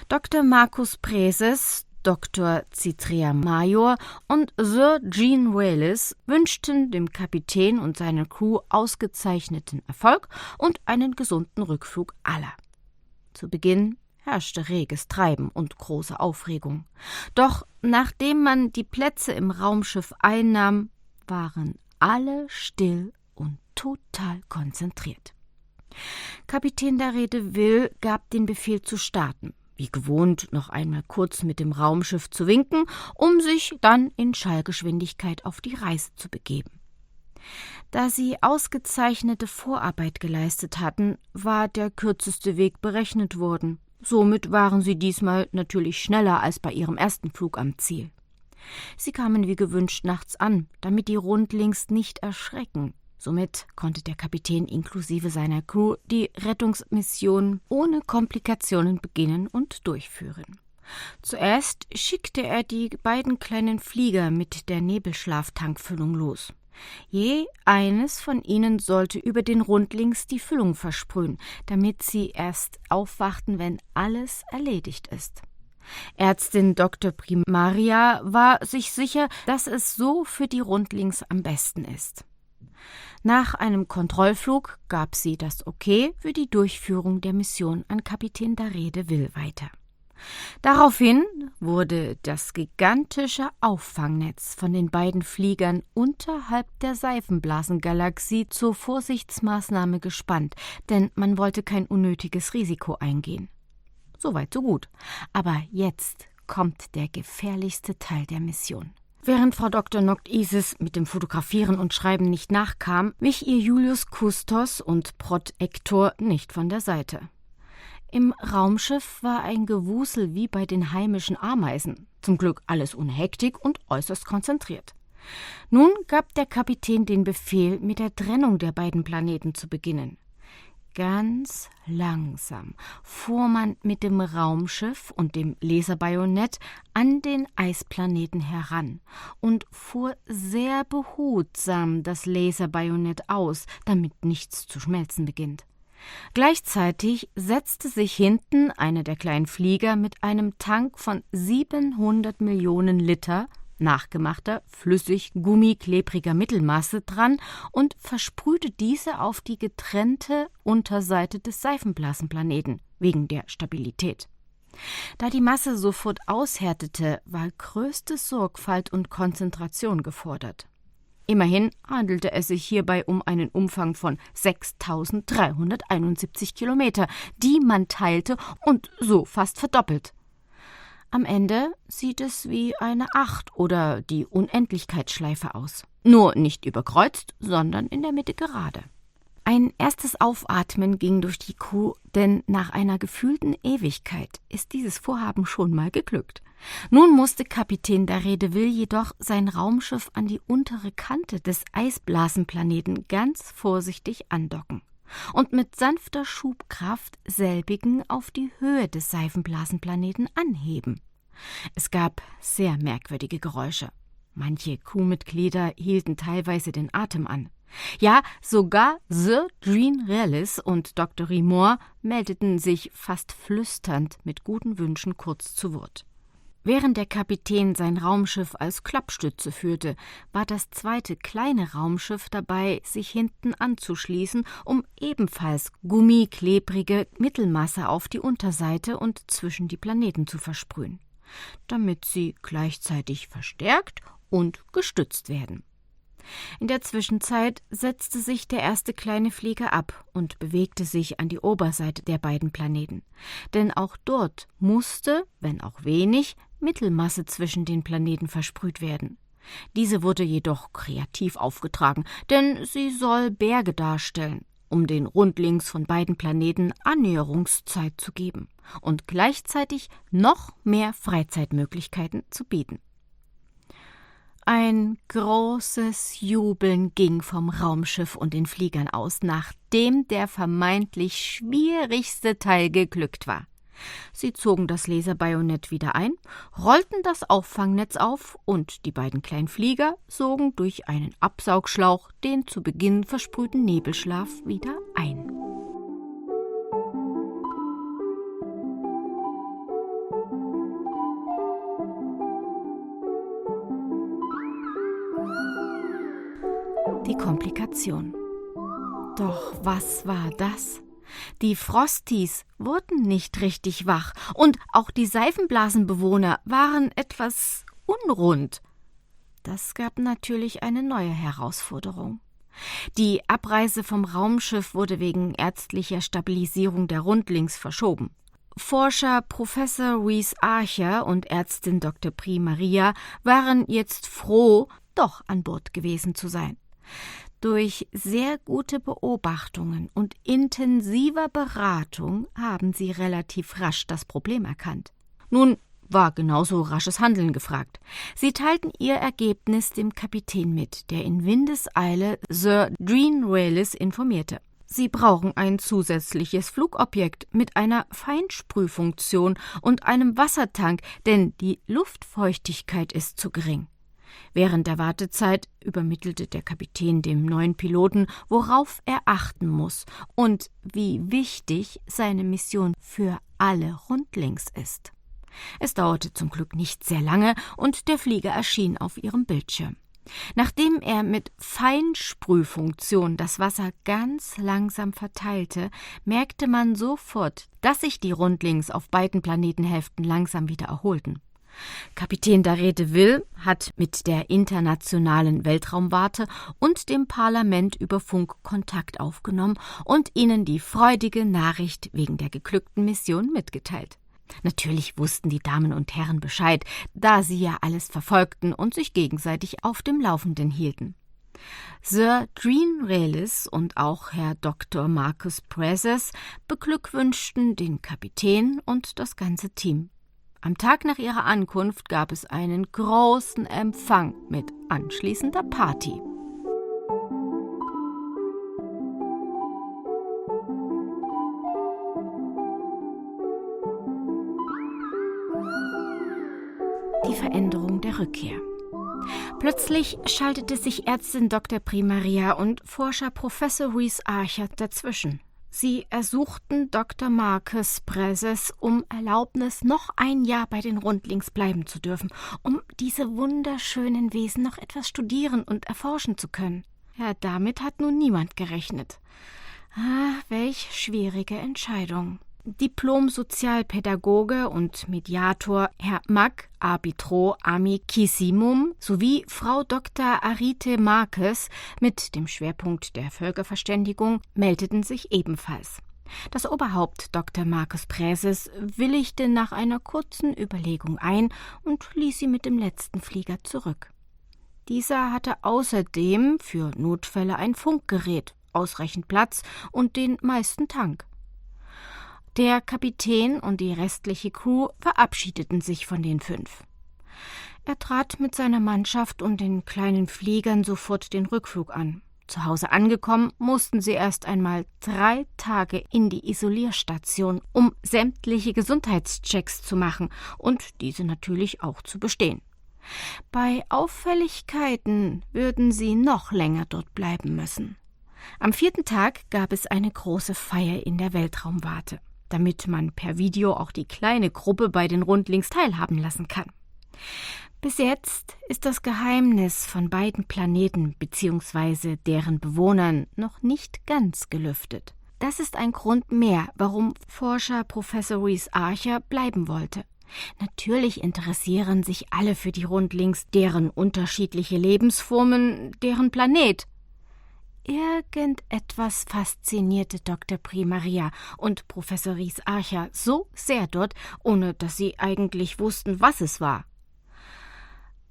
Dr. Marcus Preses, Dr. Citria Major und Sir Jean Wales wünschten dem Kapitän und seiner Crew ausgezeichneten Erfolg und einen gesunden Rückflug aller. Zu Beginn herrschte reges Treiben und große Aufregung. Doch nachdem man die Plätze im Raumschiff einnahm, waren alle still und total konzentriert. Kapitän Daredevil gab den Befehl zu starten, wie gewohnt noch einmal kurz mit dem Raumschiff zu winken, um sich dann in Schallgeschwindigkeit auf die Reise zu begeben. Da sie ausgezeichnete Vorarbeit geleistet hatten, war der kürzeste Weg berechnet worden. Somit waren sie diesmal natürlich schneller als bei ihrem ersten Flug am Ziel. Sie kamen wie gewünscht nachts an, damit die Rundlings nicht erschrecken. Somit konnte der Kapitän inklusive seiner Crew die Rettungsmission ohne Komplikationen beginnen und durchführen. Zuerst schickte er die beiden kleinen Flieger mit der Nebelschlaftankfüllung los. Je eines von ihnen sollte über den Rundlings die Füllung versprühen, damit sie erst aufwachten, wenn alles erledigt ist. Ärztin Dr. Primaria war sich sicher, dass es so für die Rundlings am besten ist. Nach einem Kontrollflug gab sie das Okay für die Durchführung der Mission an Kapitän Daré de Ville weiter. Daraufhin wurde das gigantische Auffangnetz von den beiden Fliegern unterhalb der Seifenblasengalaxie zur Vorsichtsmaßnahme gespannt, denn man wollte kein unnötiges Risiko eingehen. Soweit so gut. Aber jetzt kommt der gefährlichste Teil der Mission. Während Frau Dr. Noctisis mit dem Fotografieren und Schreiben nicht nachkam, wich ihr Julius Kustos und Protektor nicht von der Seite. Im Raumschiff war ein Gewusel wie bei den heimischen Ameisen. Zum Glück alles ohne Hektik und äußerst konzentriert. Nun gab der Kapitän den Befehl, mit der Trennung der beiden Planeten zu beginnen. Ganz langsam fuhr man mit dem Raumschiff und dem Laserbajonett an den Eisplaneten heran und fuhr sehr behutsam das Laserbajonett aus, damit nichts zu schmelzen beginnt. Gleichzeitig setzte sich hinten einer der kleinen Flieger mit einem Tank von 700 Millionen Liter nachgemachter, flüssig, gummiklebriger Mittelmasse dran und versprühte diese auf die getrennte Unterseite des Seifenblasenplaneten, wegen der Stabilität. Da die Masse sofort aushärtete, war größte Sorgfalt und Konzentration gefordert. Immerhin handelte es sich hierbei um einen Umfang von 6.371 Kilometer, die man teilte und so fast verdoppelt. Am Ende sieht es wie eine 8 oder die Unendlichkeitsschleife aus. Nur nicht überkreuzt, sondern in der Mitte gerade. Ein erstes Aufatmen ging durch die Crew, denn nach einer gefühlten Ewigkeit ist dieses Vorhaben schon mal geglückt. Nun musste Kapitän Daré de Ville jedoch sein Raumschiff an die untere Kante des Eisblasenplaneten ganz vorsichtig andocken und mit sanfter Schubkraft selbigen auf die Höhe des Seifenblasenplaneten anheben. Es gab sehr merkwürdige Geräusche. Manche Crewmitglieder hielten teilweise den Atem an. Ja, sogar Sir Jean Relis und Dr. Rimor meldeten sich fast flüsternd mit guten Wünschen kurz zu Wort. Während der Kapitän sein Raumschiff als Klappstütze führte, war das zweite kleine Raumschiff dabei, sich hinten anzuschließen, um ebenfalls gummiklebrige Mittelmasse auf die Unterseite und zwischen die Planeten zu versprühen, damit sie gleichzeitig verstärkt und gestützt werden. In der Zwischenzeit setzte sich der erste kleine Flieger ab und bewegte sich an die Oberseite der beiden Planeten. Denn auch dort musste, wenn auch wenig, Mittelmasse zwischen den Planeten versprüht werden. Diese wurde jedoch kreativ aufgetragen, denn sie soll Berge darstellen, um den Rundlings von beiden Planeten Annäherungszeit zu geben und gleichzeitig noch mehr Freizeitmöglichkeiten zu bieten. Ein großes Jubeln ging vom Raumschiff und den Fliegern aus, nachdem der vermeintlich schwierigste Teil geglückt war. Sie zogen das Laserbajonett wieder ein, rollten das Auffangnetz auf und die beiden kleinen Flieger sogen durch einen Absaugschlauch den zu Beginn versprühten Nebelschlaf wieder ein. Die Komplikation. Doch was war das? Die Frosties wurden nicht richtig wach und auch die Seifenblasenbewohner waren etwas unrund. Das gab natürlich eine neue Herausforderung. Die Abreise vom Raumschiff wurde wegen ärztlicher Stabilisierung der Rundlings verschoben. Forscher Professor Rhys Archer und Ärztin Dr. Primaria waren jetzt froh, doch an Bord gewesen zu sein. Durch sehr gute Beobachtungen und intensiver Beratung haben sie relativ rasch das Problem erkannt. Nun war genauso rasches Handeln gefragt. Sie teilten ihr Ergebnis dem Kapitän mit, der in Windeseile Sir Jean Relis informierte. Sie brauchen ein zusätzliches Flugobjekt mit einer Feinsprühfunktion und einem Wassertank, denn die Luftfeuchtigkeit ist zu gering. Während der Wartezeit übermittelte der Kapitän dem neuen Piloten, worauf er achten muss und wie wichtig seine Mission für alle Rundlings ist. Es dauerte zum Glück nicht sehr lange und der Flieger erschien auf ihrem Bildschirm. Nachdem er mit Feinsprühfunktion das Wasser ganz langsam verteilte, merkte man sofort, dass sich die Rundlings auf beiden Planetenhälften langsam wieder erholten. Kapitän Darré de Ville hat mit der Internationalen Weltraumwarte und dem Parlament über Funk Kontakt aufgenommen und ihnen die freudige Nachricht wegen der geglückten Mission mitgeteilt. Natürlich wussten die Damen und Herren Bescheid, da sie ja alles verfolgten und sich gegenseitig auf dem Laufenden hielten. Sir Jean Relis und auch Herr Dr. Marcus Prezes beglückwünschten den Kapitän und das ganze Team. Am Tag nach ihrer Ankunft gab es einen großen Empfang mit anschließender Party. Die Veränderung der Rückkehr. Plötzlich schaltete sich Ärztin Dr. Primaria und Forscher Professor Rhys Archer dazwischen. Sie ersuchten Dr. Marcus Prezes um Erlaubnis, noch ein Jahr bei den Rundlings bleiben zu dürfen, um diese wunderschönen Wesen noch etwas studieren und erforschen zu können. Ja, damit hat nun niemand gerechnet. Welch schwierige Entscheidung. Diplom-Sozialpädagoge und Mediator Herr Mag Arbitro Amikissimum sowie Frau Dr. Arite Marques mit dem Schwerpunkt der Völkerverständigung meldeten sich ebenfalls. Das Oberhaupt Dr. Marcus Prezes willigte nach einer kurzen Überlegung ein und ließ sie mit dem letzten Flieger zurück. Dieser hatte außerdem für Notfälle ein Funkgerät, ausreichend Platz und den meisten Tank. Der Kapitän und die restliche Crew verabschiedeten sich von den 5. Er trat mit seiner Mannschaft und den kleinen Fliegern sofort den Rückflug an. Zu Hause angekommen, mussten sie erst einmal 3 Tage in die Isolierstation, um sämtliche Gesundheitschecks zu machen und diese natürlich auch zu bestehen. Bei Auffälligkeiten würden sie noch länger dort bleiben müssen. Am 4. Tag gab es eine große Feier in der Weltraumwarte, damit man per Video auch die kleine Gruppe bei den Rundlings teilhaben lassen kann. Bis jetzt ist das Geheimnis von beiden Planeten bzw. deren Bewohnern noch nicht ganz gelüftet. Das ist ein Grund mehr, warum Forscher Professor Rhys Archer bleiben wollte. Natürlich interessieren sich alle für die Rundlings, deren unterschiedliche Lebensformen, deren Planet. Irgendetwas faszinierte Dr. Primaria und Professor Rhys Archer so sehr dort, ohne dass sie eigentlich wussten, was es war.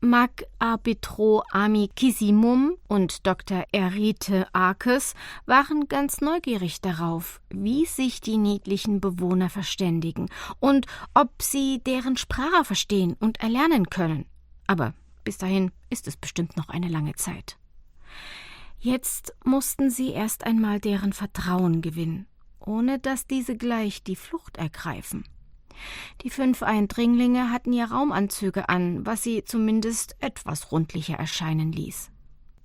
Mag Arbitro Amikissimum und Dr. Arite Marques waren ganz neugierig darauf, wie sich die niedlichen Bewohner verständigen und ob sie deren Sprache verstehen und erlernen können. Aber bis dahin ist es bestimmt noch eine lange Zeit. Jetzt mussten sie erst einmal deren Vertrauen gewinnen, ohne dass diese gleich die Flucht ergreifen. Die 5 Eindringlinge hatten ja Raumanzüge an, was sie zumindest etwas rundlicher erscheinen ließ.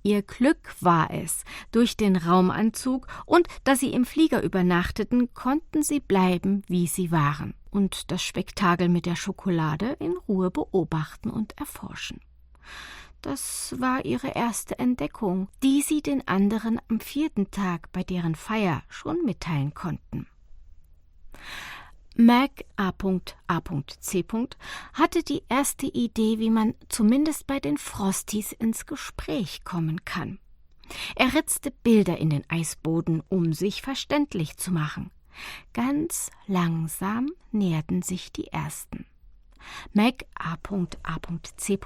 Ihr Glück war es, durch den Raumanzug und dass sie im Flieger übernachteten, konnten sie bleiben, wie sie waren, und das Spektakel mit der Schokolade in Ruhe beobachten und erforschen. Das war ihre erste Entdeckung, die sie den anderen am 4. Tag bei deren Feier schon mitteilen konnten. Mag A.C. hatte die erste Idee, wie man zumindest bei den Frosties ins Gespräch kommen kann. Er ritzte Bilder in den Eisboden, um sich verständlich zu machen. Ganz langsam näherten sich die ersten. Mag A.C.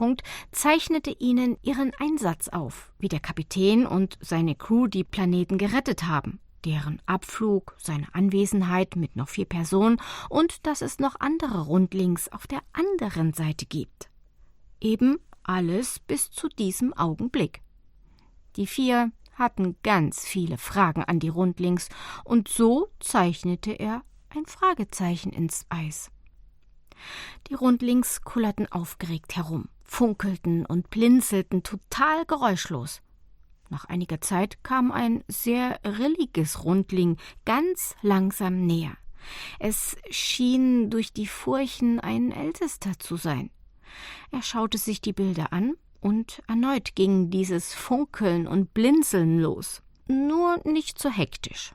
zeichnete ihnen ihren Einsatz auf, wie der Kapitän und seine Crew die Planeten gerettet haben, deren Abflug, seine Anwesenheit mit noch 4 Personen und dass es noch andere Rundlings auf der anderen Seite gibt. Eben alles bis zu diesem Augenblick. Die 4 hatten ganz viele Fragen an die Rundlings und so zeichnete er ein Fragezeichen ins Eis. Die Rundlings kullerten aufgeregt herum, funkelten und blinzelten total geräuschlos. Nach einiger Zeit kam ein sehr rilliges Rundling ganz langsam näher. Es schien durch die Furchen ein Ältester zu sein. Er schaute sich die Bilder an und erneut ging dieses Funkeln und Blinzeln los, nur nicht so hektisch.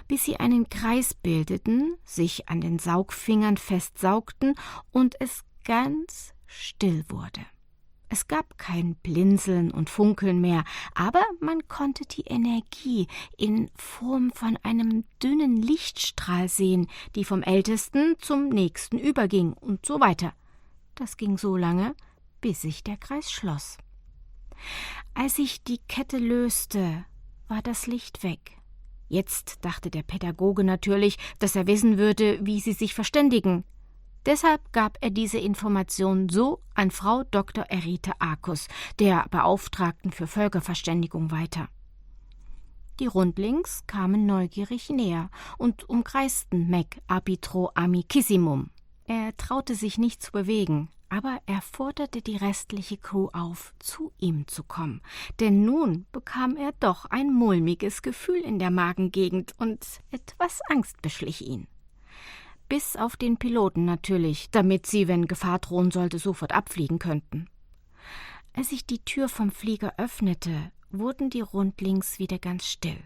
Bis sie einen Kreis bildeten, sich an den Saugfingern festsaugten und es ganz still wurde. Es gab kein Blinzeln und Funkeln mehr, aber man konnte die Energie in Form von einem dünnen Lichtstrahl sehen, die vom Ältesten zum Nächsten überging und so weiter. Das ging so lange, bis sich der Kreis schloss. Als sich die Kette löste, war das Licht weg. Jetzt dachte der Pädagoge natürlich, dass er wissen würde, wie sie sich verständigen. Deshalb gab er diese Information so an Frau Dr. Erite Arcus, der Beauftragten für Völkerverständigung, weiter. Die Rundlings kamen neugierig näher und umkreisten Mac arbitro amicissimum. Er traute sich nicht zu bewegen, aber er forderte die restliche Crew auf, zu ihm zu kommen, denn nun bekam er doch ein mulmiges Gefühl in der Magengegend und etwas Angst beschlich ihn. Bis auf den Piloten natürlich, damit sie, wenn Gefahr drohen sollte, sofort abfliegen könnten. Als sich die Tür vom Flieger öffnete, wurden die Rundlings wieder ganz still.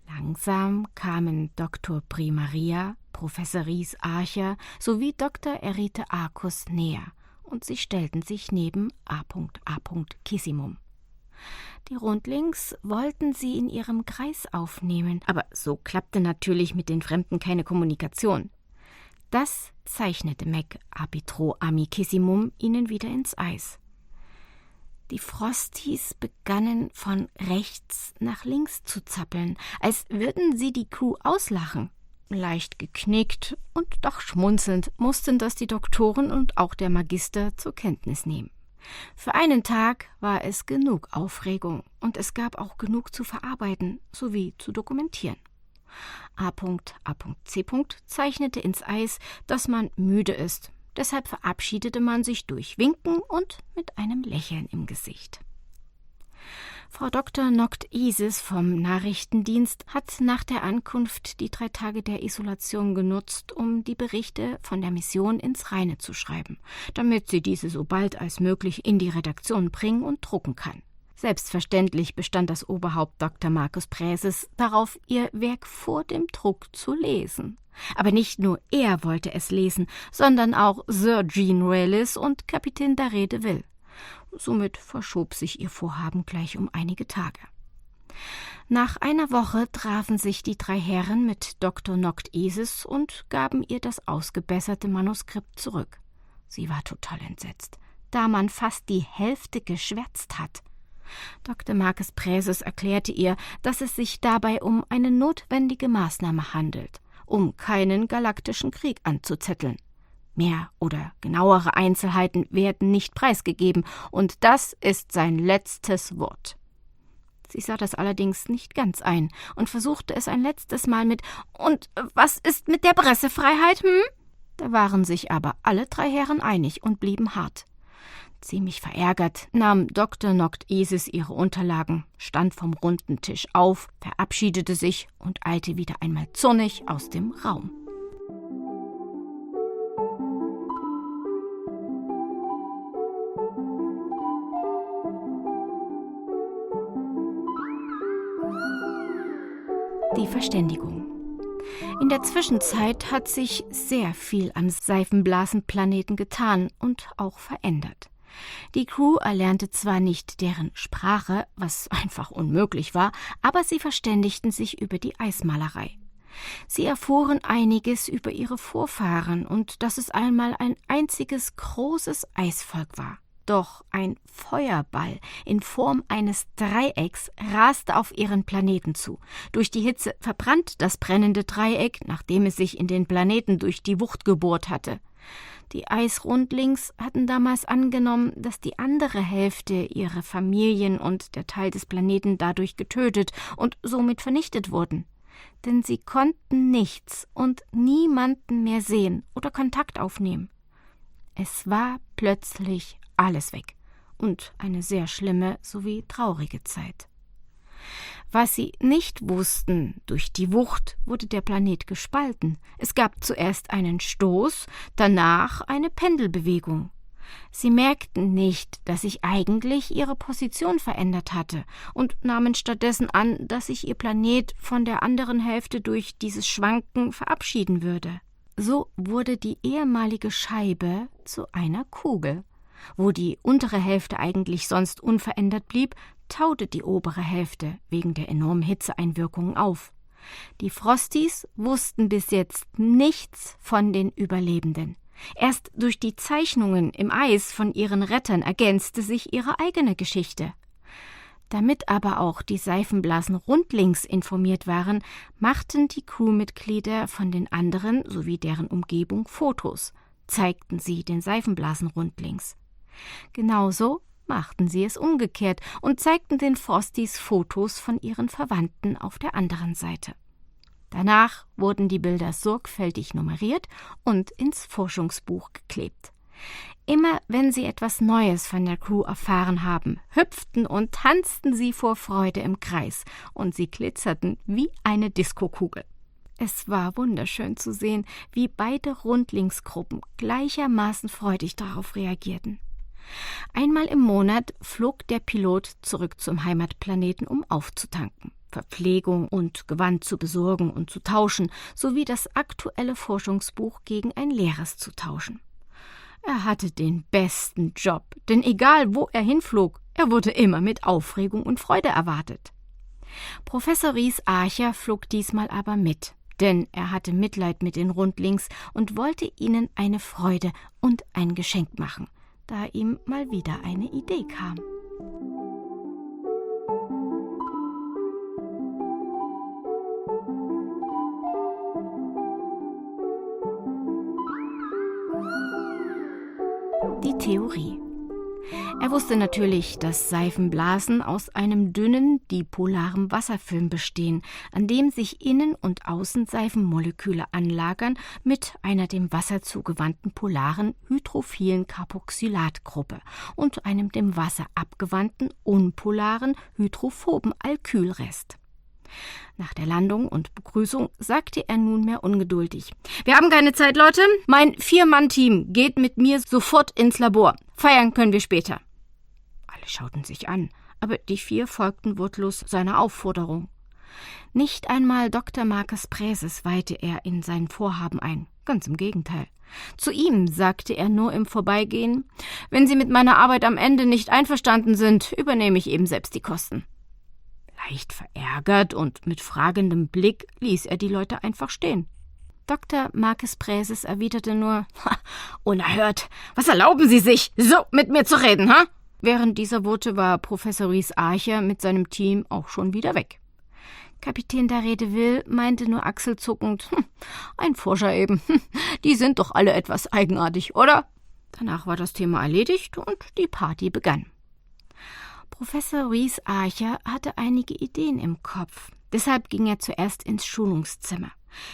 Langsam kamen Dr. Primaria, Professor Ries Archer sowie Dr. Erite Arcus näher und sie stellten sich neben A.A. Kissimum. Die Rundlings wollten sie in ihrem Kreis aufnehmen, aber so klappte natürlich mit den Fremden keine Kommunikation. Das zeichnete Mac arbitro amicissimum ihnen wieder ins Eis. Die Frosties begannen von rechts nach links zu zappeln, als würden sie die Crew auslachen. Leicht geknickt und doch schmunzelnd mussten das die Doktoren und auch der Magister zur Kenntnis nehmen. Für einen Tag war es genug Aufregung und es gab auch genug zu verarbeiten sowie zu dokumentieren. A.C. zeichnete ins Eis, dass man müde ist. Deshalb verabschiedete man sich durch Winken und mit einem Lächeln im Gesicht. Frau Dr. Noct-Isis vom Nachrichtendienst hat nach der Ankunft die 3 Tage der Isolation genutzt, um die Berichte von der Mission ins Reine zu schreiben, damit sie diese so bald als möglich in die Redaktion bringen und drucken kann. Selbstverständlich bestand das Oberhaupt Dr. Marcus Präses darauf, ihr Werk vor dem Druck zu lesen. Aber nicht nur er wollte es lesen, sondern auch Sir Jean Relis und Kapitän Daré de Ville. Somit verschob sich ihr Vorhaben gleich um einige Tage. Nach einer Woche trafen sich die 3 Herren mit Dr. Noct-Isis und gaben ihr das ausgebesserte Manuskript zurück. Sie war total entsetzt, da man fast die Hälfte geschwärzt hat. Dr. Marcus Präses erklärte ihr, dass es sich dabei um eine notwendige Maßnahme handelt, um keinen galaktischen Krieg anzuzetteln. Mehr oder genauere Einzelheiten werden nicht preisgegeben, und das ist sein letztes Wort. Sie sah das allerdings nicht ganz ein und versuchte es ein letztes Mal mit »Und was ist mit der Pressefreiheit, Da waren sich aber alle 3 Herren einig und blieben hart. Ziemlich verärgert nahm Dr. Noct-Isis ihre Unterlagen, stand vom runden Tisch auf, verabschiedete sich und eilte wieder einmal zornig aus dem Raum. Die Verständigung. In der Zwischenzeit hat sich sehr viel am Seifenblasenplaneten getan und auch verändert. Die Crew erlernte zwar nicht deren Sprache, was einfach unmöglich war, aber sie verständigten sich über die Eismalerei. Sie erfuhren einiges über ihre Vorfahren und dass es einmal ein einziges großes Eisvolk war. Doch ein Feuerball in Form eines Dreiecks raste auf ihren Planeten zu. Durch die Hitze verbrannte das brennende Dreieck, nachdem es sich in den Planeten durch die Wucht gebohrt hatte. Die Eisrundlings hatten damals angenommen, dass die andere Hälfte ihre Familien und der Teil des Planeten dadurch getötet und somit vernichtet wurden. Denn sie konnten nichts und niemanden mehr sehen oder Kontakt aufnehmen. Es war plötzlich alles weg. Und eine sehr schlimme sowie traurige Zeit. Was sie nicht wussten, durch die Wucht wurde der Planet gespalten. Es gab zuerst einen Stoß, danach eine Pendelbewegung. Sie merkten nicht, dass sich eigentlich ihre Position verändert hatte und nahmen stattdessen an, dass sich ihr Planet von der anderen Hälfte durch dieses Schwanken verabschieden würde. So wurde die ehemalige Scheibe zu einer Kugel. Wo die untere Hälfte eigentlich sonst unverändert blieb, taute die obere Hälfte wegen der enormen Hitzeeinwirkungen auf. Die Frosties wussten bis jetzt nichts von den Überlebenden. Erst durch die Zeichnungen im Eis von ihren Rettern ergänzte sich ihre eigene Geschichte. Damit aber auch die Seifenblasen rundlings informiert waren, machten die Crewmitglieder von den anderen sowie deren Umgebung Fotos, zeigten sie den Seifenblasen rundlings. Genauso machten sie es umgekehrt und zeigten den Frosties Fotos von ihren Verwandten auf der anderen Seite. Danach wurden die Bilder sorgfältig nummeriert und ins Forschungsbuch geklebt. Immer wenn sie etwas Neues von der Crew erfahren haben, hüpften und tanzten sie vor Freude im Kreis und sie glitzerten wie eine Diskokugel. Es war wunderschön zu sehen, wie beide Rundlingsgruppen gleichermaßen freudig darauf reagierten. Einmal im Monat flog der Pilot zurück zum Heimatplaneten, um aufzutanken, Verpflegung und Gewand zu besorgen und zu tauschen, sowie das aktuelle Forschungsbuch gegen ein leeres zu tauschen. Er hatte den besten Job, denn egal wo er hinflog, er wurde immer mit Aufregung und Freude erwartet. Professor Rhys Archer flog diesmal aber mit, denn er hatte Mitleid mit den Rundlings und wollte ihnen eine Freude und ein Geschenk machen, da ihm mal wieder eine Idee kam. Die Theorie. Er wusste natürlich, dass Seifenblasen aus einem dünnen, dipolaren Wasserfilm bestehen, an dem sich innen und außen Seifenmoleküle anlagern mit einer dem Wasser zugewandten polaren hydrophilen Carboxylatgruppe und einem dem Wasser abgewandten unpolaren hydrophoben Alkylrest. Nach der Landung und Begrüßung sagte er nunmehr ungeduldig: »Wir haben keine Zeit, Leute. Mein 4-Mann-Team geht mit mir sofort ins Labor. Feiern können wir später.« Alle schauten sich an, aber die 4 folgten wortlos seiner Aufforderung. Nicht einmal Dr. Marcus Praeses weihte er in sein Vorhaben ein, ganz im Gegenteil. Zu ihm sagte er nur im Vorbeigehen: »Wenn Sie mit meiner Arbeit am Ende nicht einverstanden sind, übernehme ich eben selbst die Kosten.« Leicht verärgert und mit fragendem Blick ließ er die Leute einfach stehen. Dr. Marcus Praeses erwiderte nur: »Unerhört! Was erlauben Sie sich, so mit mir zu reden, ha?« Während dieser Worte war Professor Rhys Archer mit seinem Team auch schon wieder weg. Kapitän Daredevil meinte nur achselzuckend: »Ein Forscher eben. Die sind doch alle etwas eigenartig, oder?« Danach war das Thema erledigt und die Party begann. Professor Rhys Archer hatte einige Ideen im Kopf. Deshalb ging er zuerst ins Schulungszimmer.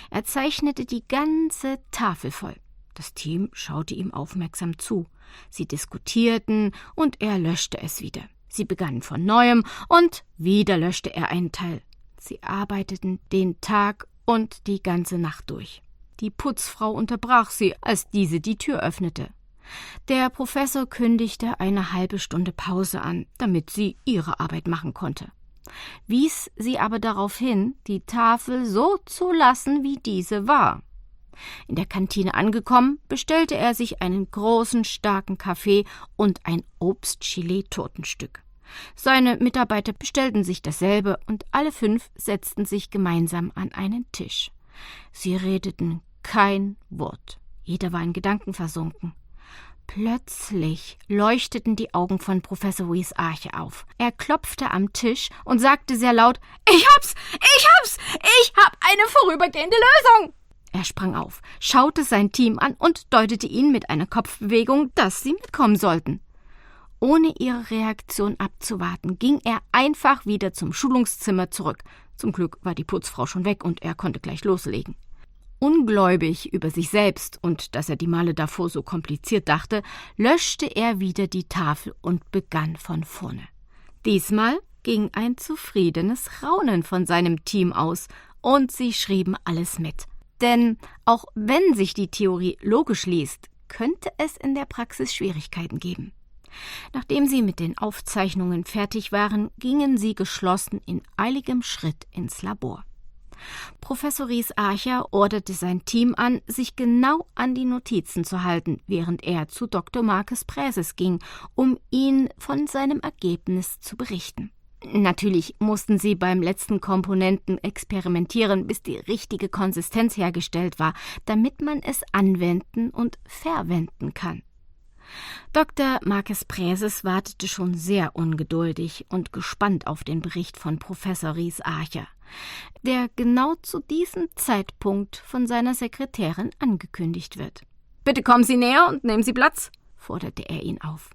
Er zeichnete die ganze Tafel voll. Das Team schaute ihm aufmerksam zu. Sie diskutierten und er löschte es wieder. Sie begannen von Neuem und wieder löschte er einen Teil. Sie arbeiteten den Tag und die ganze Nacht durch. Die Putzfrau unterbrach sie, als diese die Tür öffnete. Der Professor kündigte eine halbe Stunde Pause an, damit sie ihre Arbeit machen konnte, wies sie aber darauf hin, die Tafel so zu lassen, wie diese war. In der Kantine angekommen, bestellte er sich einen großen, starken Kaffee und ein Obstgelee-Tortenstück. Seine Mitarbeiter bestellten sich dasselbe und alle 5 setzten sich gemeinsam an einen Tisch. Sie redeten kein Wort. Jeder war in Gedanken versunken. Plötzlich leuchteten die Augen von Professor Rhys Archer auf. Er klopfte am Tisch und sagte sehr laut: Ich hab's! Ich hab eine vorübergehende Lösung!« Er sprang auf, schaute sein Team an und deutete ihnen mit einer Kopfbewegung, dass sie mitkommen sollten. Ohne ihre Reaktion abzuwarten, ging er einfach wieder zum Schulungszimmer zurück. Zum Glück war die Putzfrau schon weg und er konnte gleich loslegen. Ungläubig über sich selbst und dass er die Male davor so kompliziert dachte, löschte er wieder die Tafel und begann von vorne. Diesmal ging ein zufriedenes Raunen von seinem Team aus und sie schrieben alles mit. Denn auch wenn sich die Theorie logisch liest, könnte es in der Praxis Schwierigkeiten geben. Nachdem sie mit den Aufzeichnungen fertig waren, gingen sie geschlossen in eiligem Schritt ins Labor. Professor Ries-Archer orderte sein Team an, sich genau an die Notizen zu halten, während er zu Dr. Marques Präses ging, um ihn von seinem Ergebnis zu berichten. Natürlich mussten sie beim letzten Komponenten experimentieren, bis die richtige Konsistenz hergestellt war, damit man es anwenden und verwenden kann. Dr. Marques Präses wartete schon sehr ungeduldig und gespannt auf den Bericht von Professor Ries-Archer, der genau zu diesem Zeitpunkt von seiner Sekretärin angekündigt wird. »Bitte kommen Sie näher und nehmen Sie Platz«, forderte er ihn auf.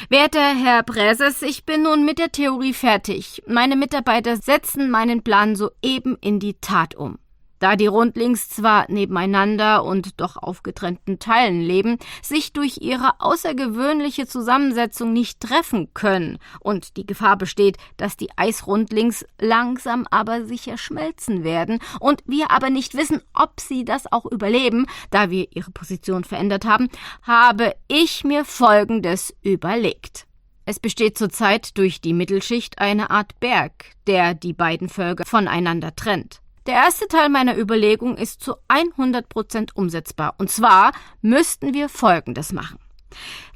»Werter Herr Präses, ich bin nun mit der Theorie fertig. Meine Mitarbeiter setzen meinen Plan soeben in die Tat um. Da die Rundlings zwar nebeneinander und doch auf getrennten Teilen leben, sich durch ihre außergewöhnliche Zusammensetzung nicht treffen können und die Gefahr besteht, dass die Eisrundlings langsam aber sicher schmelzen werden und wir aber nicht wissen, ob sie das auch überleben, da wir ihre Position verändert haben, habe ich mir Folgendes überlegt. Es besteht zurzeit durch die Mittelschicht eine Art Berg, der die beiden Völker voneinander trennt. Der erste Teil meiner Überlegung ist zu 100% umsetzbar. Und zwar müssten wir Folgendes machen.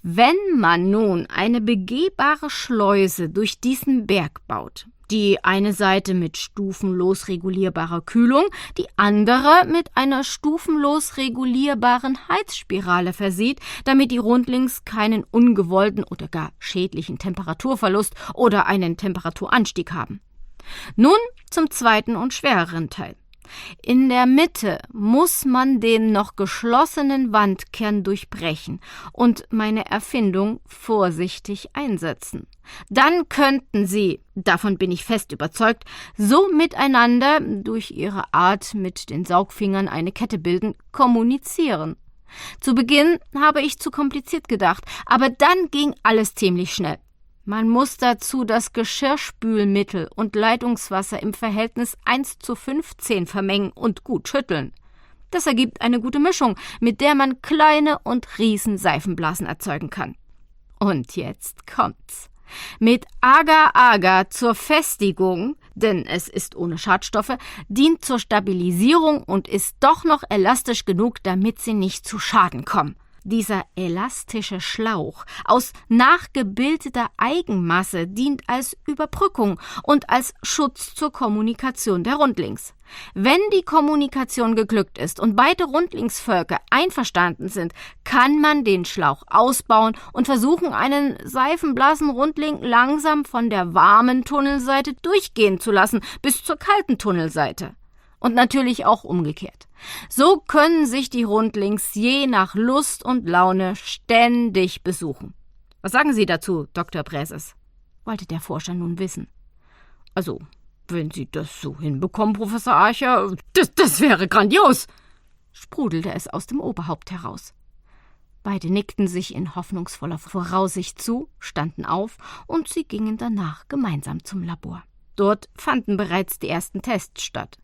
Wenn man nun eine begehbare Schleuse durch diesen Berg baut, die eine Seite mit stufenlos regulierbarer Kühlung, die andere mit einer stufenlos regulierbaren Heizspirale versieht, damit die Rundlings keinen ungewollten oder gar schädlichen Temperaturverlust oder einen Temperaturanstieg haben. Nun zum zweiten und schwereren Teil. In der Mitte muss man den noch geschlossenen Wandkern durchbrechen und meine Erfindung vorsichtig einsetzen. Dann könnten sie, davon bin ich fest überzeugt, so miteinander, durch ihre Art mit den Saugfingern eine Kette bilden, kommunizieren. Zu Beginn habe ich zu kompliziert gedacht, aber dann ging alles ziemlich schnell. Man muss dazu das Geschirrspülmittel und Leitungswasser im Verhältnis 1:15 vermengen und gut schütteln. Das ergibt eine gute Mischung, mit der man kleine und riesen Seifenblasen erzeugen kann. Und jetzt kommt's. Mit Agar-Agar zur Festigung, denn es ist ohne Schadstoffe, dient zur Stabilisierung und ist doch noch elastisch genug, damit sie nicht zu Schaden kommen. Dieser elastische Schlauch aus nachgebildeter Eigenmasse dient als Überbrückung und als Schutz zur Kommunikation der Rundlings. Wenn die Kommunikation geglückt ist und beide Rundlingsvölker einverstanden sind, kann man den Schlauch ausbauen und versuchen, einen Seifenblasenrundling langsam von der warmen Tunnelseite durchgehen zu lassen bis zur kalten Tunnelseite. Und natürlich auch umgekehrt. So können sich die Rundlings je nach Lust und Laune ständig besuchen. Was sagen Sie dazu, Dr. Präses? Wollte der Forscher nun wissen. Also, wenn Sie das so hinbekommen, Professor Archer, das wäre grandios, sprudelte es aus dem Oberhaupt heraus. Beide nickten sich in hoffnungsvoller Voraussicht zu, standen auf und sie gingen danach gemeinsam zum Labor. Dort fanden bereits die ersten Tests statt.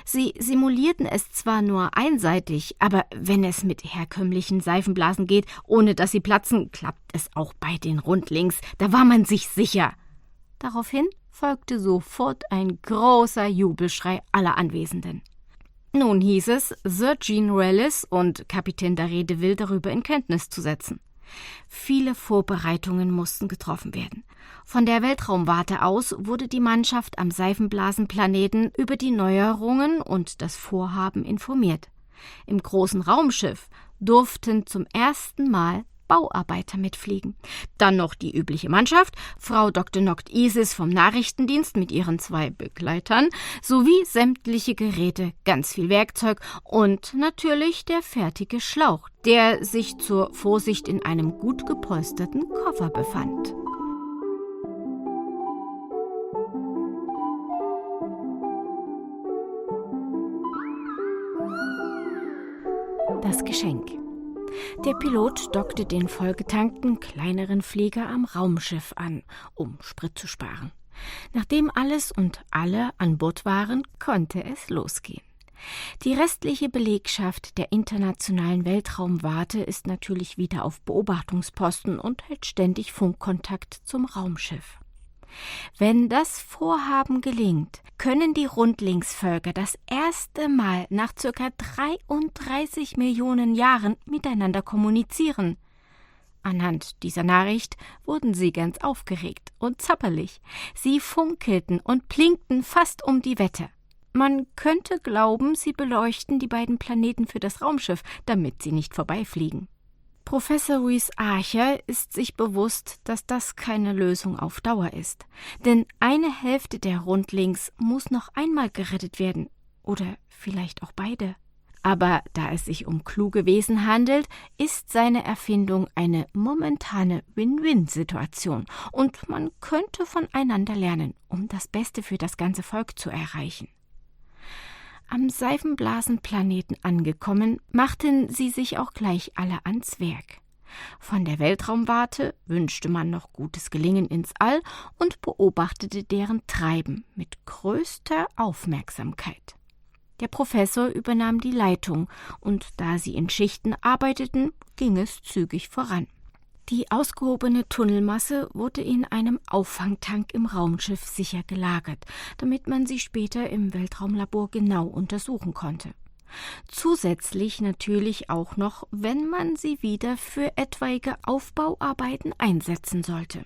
Sie simulierten es zwar nur einseitig, aber wenn es mit herkömmlichen Seifenblasen geht, ohne dass sie platzen, klappt es auch bei den Rundlings. Da war man sich sicher. Daraufhin folgte sofort ein großer Jubelschrei aller Anwesenden. Nun hieß es, Sir Jean Relis und Kapitän Daredevil darüber in Kenntnis zu setzen. Viele Vorbereitungen mussten getroffen werden. Von der Weltraumwarte aus wurde die Mannschaft am Seifenblasenplaneten über die Neuerungen und das Vorhaben informiert. Im großen Raumschiff durften zum ersten Mal Bauarbeiter mitfliegen. Dann noch die übliche Mannschaft, Frau Dr. Noct Isis vom Nachrichtendienst mit ihren 2 Begleitern, sowie sämtliche Geräte, ganz viel Werkzeug und natürlich der fertige Schlauch, der sich zur Vorsicht in einem gut gepolsterten Koffer befand. das Geschenk. Der Pilot dockte den vollgetankten, kleineren Flieger am Raumschiff an, um Sprit zu sparen. Nachdem alles und alle an Bord waren, konnte es losgehen. Die restliche Belegschaft der Internationalen Weltraumwarte ist natürlich wieder auf Beobachtungsposten und hält ständig Funkkontakt zum Raumschiff. Wenn das Vorhaben gelingt, können die Rundlingsvölker das erste Mal nach ca. 33 Millionen Jahren miteinander kommunizieren. Anhand dieser Nachricht wurden sie ganz aufgeregt und zapperlich. Sie funkelten und blinkten fast um die Wette. Man könnte glauben, sie beleuchten die beiden Planeten für das Raumschiff, damit sie nicht vorbeifliegen. Professor Rhys Archer ist sich bewusst, dass das keine Lösung auf Dauer ist. Denn eine Hälfte der Rundlings muss noch einmal gerettet werden. Oder vielleicht auch beide. Aber da es sich um kluge Wesen handelt, ist seine Erfindung eine momentane Win-Win-Situation. Und man könnte voneinander lernen, um das Beste für das ganze Volk zu erreichen. Am Seifenblasenplaneten angekommen, machten sie sich auch gleich alle ans Werk. Von der Weltraumwarte wünschte man noch gutes Gelingen ins All und beobachtete deren Treiben mit größter Aufmerksamkeit. Der Professor übernahm die Leitung, und da sie in Schichten arbeiteten, ging es zügig voran. Die ausgehobene Tunnelmasse wurde in einem Auffangtank im Raumschiff sicher gelagert, damit man sie später im Weltraumlabor genau untersuchen konnte. Zusätzlich natürlich auch noch, wenn man sie wieder für etwaige Aufbauarbeiten einsetzen sollte.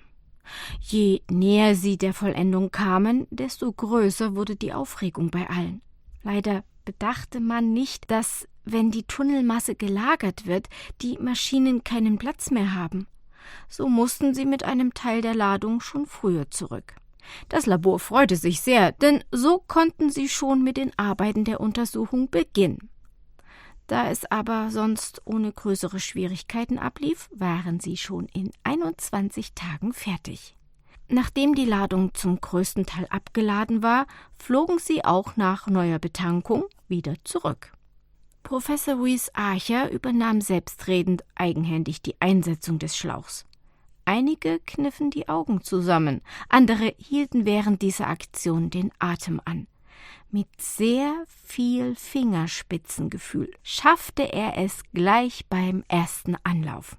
Je näher sie der Vollendung kamen, desto größer wurde die Aufregung bei allen. Leider bedachte man nicht, dass, wenn die Tunnelmasse gelagert wird, die Maschinen keinen Platz mehr haben. So mussten sie mit einem Teil der Ladung schon früher zurück. Das Labor freute sich sehr, denn so konnten sie schon mit den Arbeiten der Untersuchung beginnen. Da es aber sonst ohne größere Schwierigkeiten ablief, waren sie schon in 21 Tagen fertig. Nachdem die Ladung zum größten Teil abgeladen war, flogen sie auch nach neuer Betankung wieder zurück. Professor Rhys Archer übernahm selbstredend eigenhändig die Einsetzung des Schlauchs. Einige kniffen die Augen zusammen, andere hielten während dieser Aktion den Atem an. Mit sehr viel Fingerspitzengefühl schaffte er es gleich beim ersten Anlauf.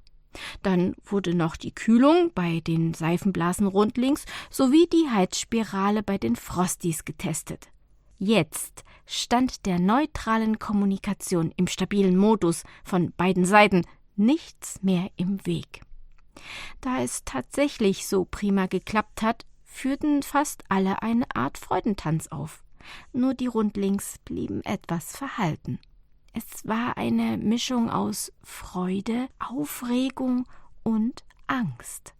Dann wurde noch die Kühlung bei den Seifenblasenrundlings sowie die Heizspirale bei den Frosties getestet. Jetzt stand der neutralen Kommunikation im stabilen Modus von beiden Seiten nichts mehr im Weg. Da es tatsächlich so prima geklappt hat, führten fast alle eine Art Freudentanz auf. Nur die Rundlings blieben etwas verhalten. Es war eine Mischung aus Freude, Aufregung und Angst.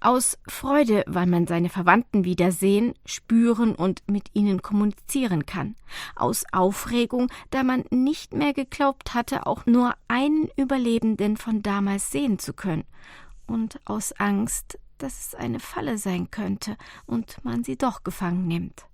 Aus Freude, weil man seine Verwandten wiedersehen, spüren und mit ihnen kommunizieren kann. Aus Aufregung, da man nicht mehr geglaubt hatte, auch nur einen Überlebenden von damals sehen zu können. Und aus Angst, dass es eine Falle sein könnte und man sie doch gefangen nimmt.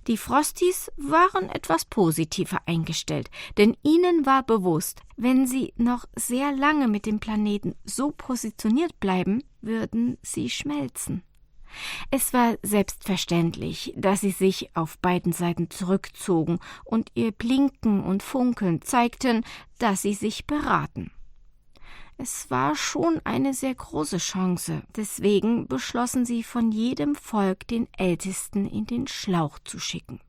Die Frosties waren etwas positiver eingestellt, denn ihnen war bewusst, wenn sie noch sehr lange mit dem Planeten so positioniert bleiben, würden sie schmelzen. Es war selbstverständlich, dass sie sich auf beiden Seiten zurückzogen und ihr Blinken und Funkeln zeigten, dass sie sich beraten. Es war schon eine sehr große Chance, deswegen beschlossen sie, von jedem Volk den Ältesten in den Schlauch zu schicken.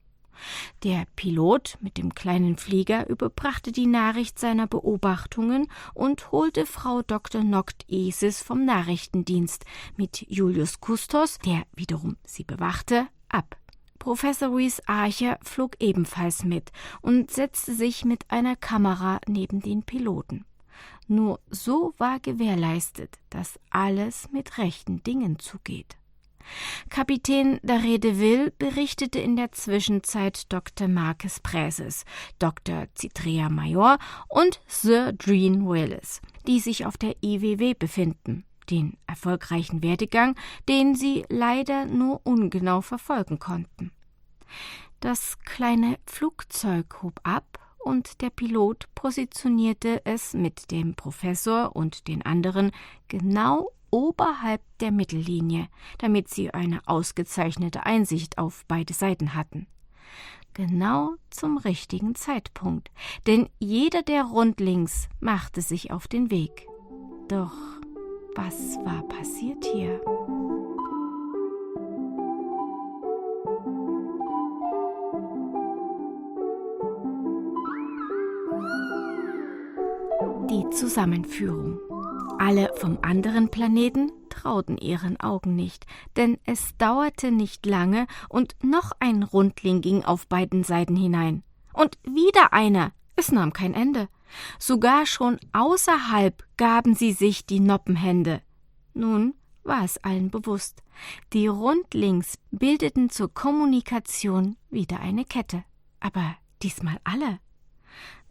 Der Pilot mit dem kleinen Flieger überbrachte die Nachricht seiner Beobachtungen und holte Frau Dr. Noct-Esis vom Nachrichtendienst mit Julius Kustos, der wiederum sie bewachte, ab. Professor Rhys Archer flog ebenfalls mit und setzte sich mit einer Kamera neben den Piloten. Nur so war gewährleistet, dass alles mit rechten Dingen zugeht. Kapitän Daredevil berichtete in der Zwischenzeit Dr. Marques Präses, Dr. Citrea Major und Sir Drean Willis, die sich auf der IWW befinden, den erfolgreichen Werdegang, den sie leider nur ungenau verfolgen konnten. Das kleine Flugzeug hob ab und der Pilot positionierte es mit dem Professor und den anderen genau oberhalb der Mittellinie, damit sie eine ausgezeichnete Einsicht auf beide Seiten hatten. Genau zum richtigen Zeitpunkt, denn jeder der Rundlings machte sich auf den Weg. Doch was war passiert hier? Die Zusammenführung. Alle vom anderen Planeten trauten ihren Augen nicht, denn es dauerte nicht lange und noch ein Rundling ging auf beiden Seiten hinein. Und wieder einer, es nahm kein Ende. Sogar schon außerhalb gaben sie sich die Noppenhände. Nun war es allen bewusst. Die Rundlings bildeten zur Kommunikation wieder eine Kette. Aber diesmal alle.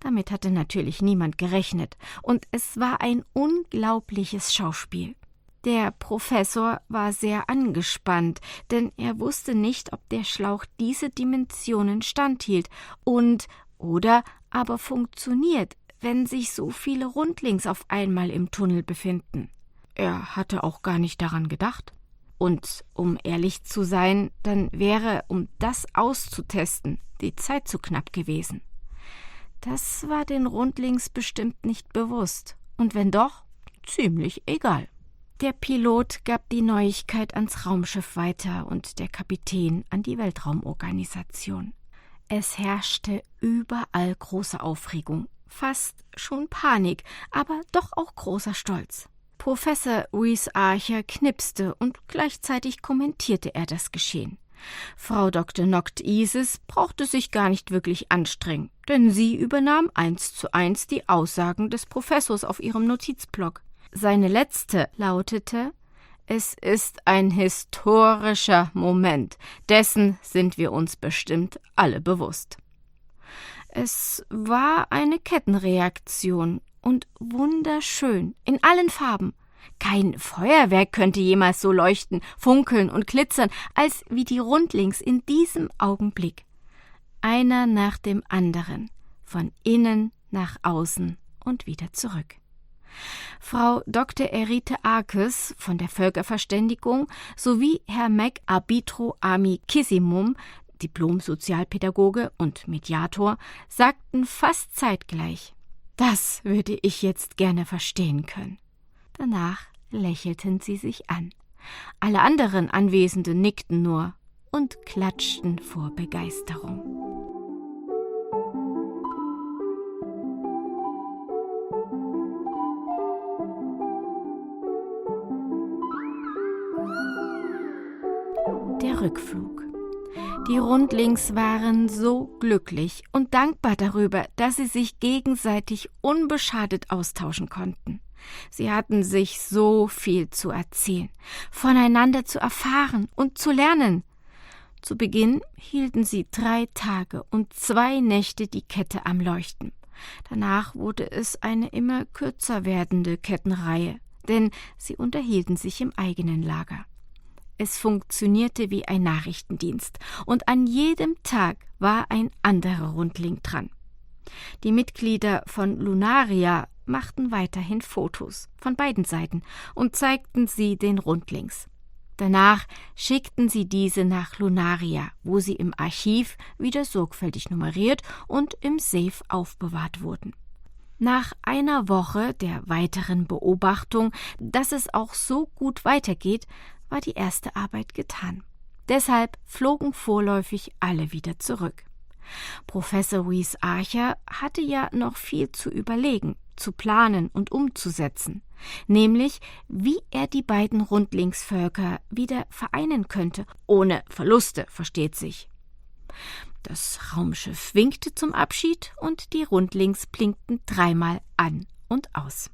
Damit hatte natürlich niemand gerechnet, und es war ein unglaubliches Schauspiel. Der Professor war sehr angespannt, denn er wusste nicht, ob der Schlauch diese Dimensionen standhielt oder aber funktioniert, wenn sich so viele Rundlings auf einmal im Tunnel befinden. Er hatte auch gar nicht daran gedacht. Und um ehrlich zu sein, dann wäre, um das auszutesten, die Zeit zu knapp gewesen. Das war den Rundlings bestimmt nicht bewusst. Und wenn doch, ziemlich egal. Der Pilot gab die Neuigkeit ans Raumschiff weiter und der Kapitän an die Weltraumorganisation. Es herrschte überall große Aufregung, fast schon Panik, aber doch auch großer Stolz. Professor Rhys Archer knipste und gleichzeitig kommentierte er das Geschehen. Frau Dr. Noct-Isis brauchte sich gar nicht wirklich anstrengen, denn sie übernahm 1:1 die Aussagen des Professors auf ihrem Notizblock. Seine letzte lautete: »Es ist ein historischer Moment, dessen sind wir uns bestimmt alle bewusst.« Es war eine Kettenreaktion und wunderschön, in allen Farben. Kein Feuerwerk könnte jemals so leuchten, funkeln und glitzern, als wie die Rundlings in diesem Augenblick. Einer nach dem anderen, von innen nach außen und wieder zurück. Frau Dr. Erite Arkes von der Völkerverständigung sowie Herr Mac Arbitro Amikissimum, Diplom-Sozialpädagoge und Mediator, sagten fast zeitgleich: »Das würde ich jetzt gerne verstehen können.« Danach lächelten sie sich an. Alle anderen Anwesenden nickten nur und klatschten vor Begeisterung. Der Rückflug. Die Rundlings waren so glücklich und dankbar darüber, dass sie sich gegenseitig unbeschadet austauschen konnten. Sie hatten sich so viel zu erzählen, voneinander zu erfahren und zu lernen. Zu Beginn hielten sie 3 Tage und 2 Nächte die Kette am Leuchten. Danach wurde es eine immer kürzer werdende Kettenreihe, denn sie unterhielten sich im eigenen Lager. Es funktionierte wie ein Nachrichtendienst und an jedem Tag war ein anderer Rundling dran. Die Mitglieder von Lunaria machten weiterhin Fotos von beiden Seiten und zeigten sie den Rundlings. Danach schickten sie diese nach Lunaria, wo sie im Archiv wieder sorgfältig nummeriert und im Safe aufbewahrt wurden. Nach einer Woche der weiteren Beobachtung, dass es auch so gut weitergeht, war die erste Arbeit getan. Deshalb flogen vorläufig alle wieder zurück. Professor Rhys Archer hatte ja noch viel zu überlegen, zu planen und umzusetzen, nämlich wie er die beiden Rundlingsvölker wieder vereinen könnte, ohne Verluste, versteht sich. Das Raumschiff winkte zum Abschied und die Rundlings blinkten 3-mal an und aus.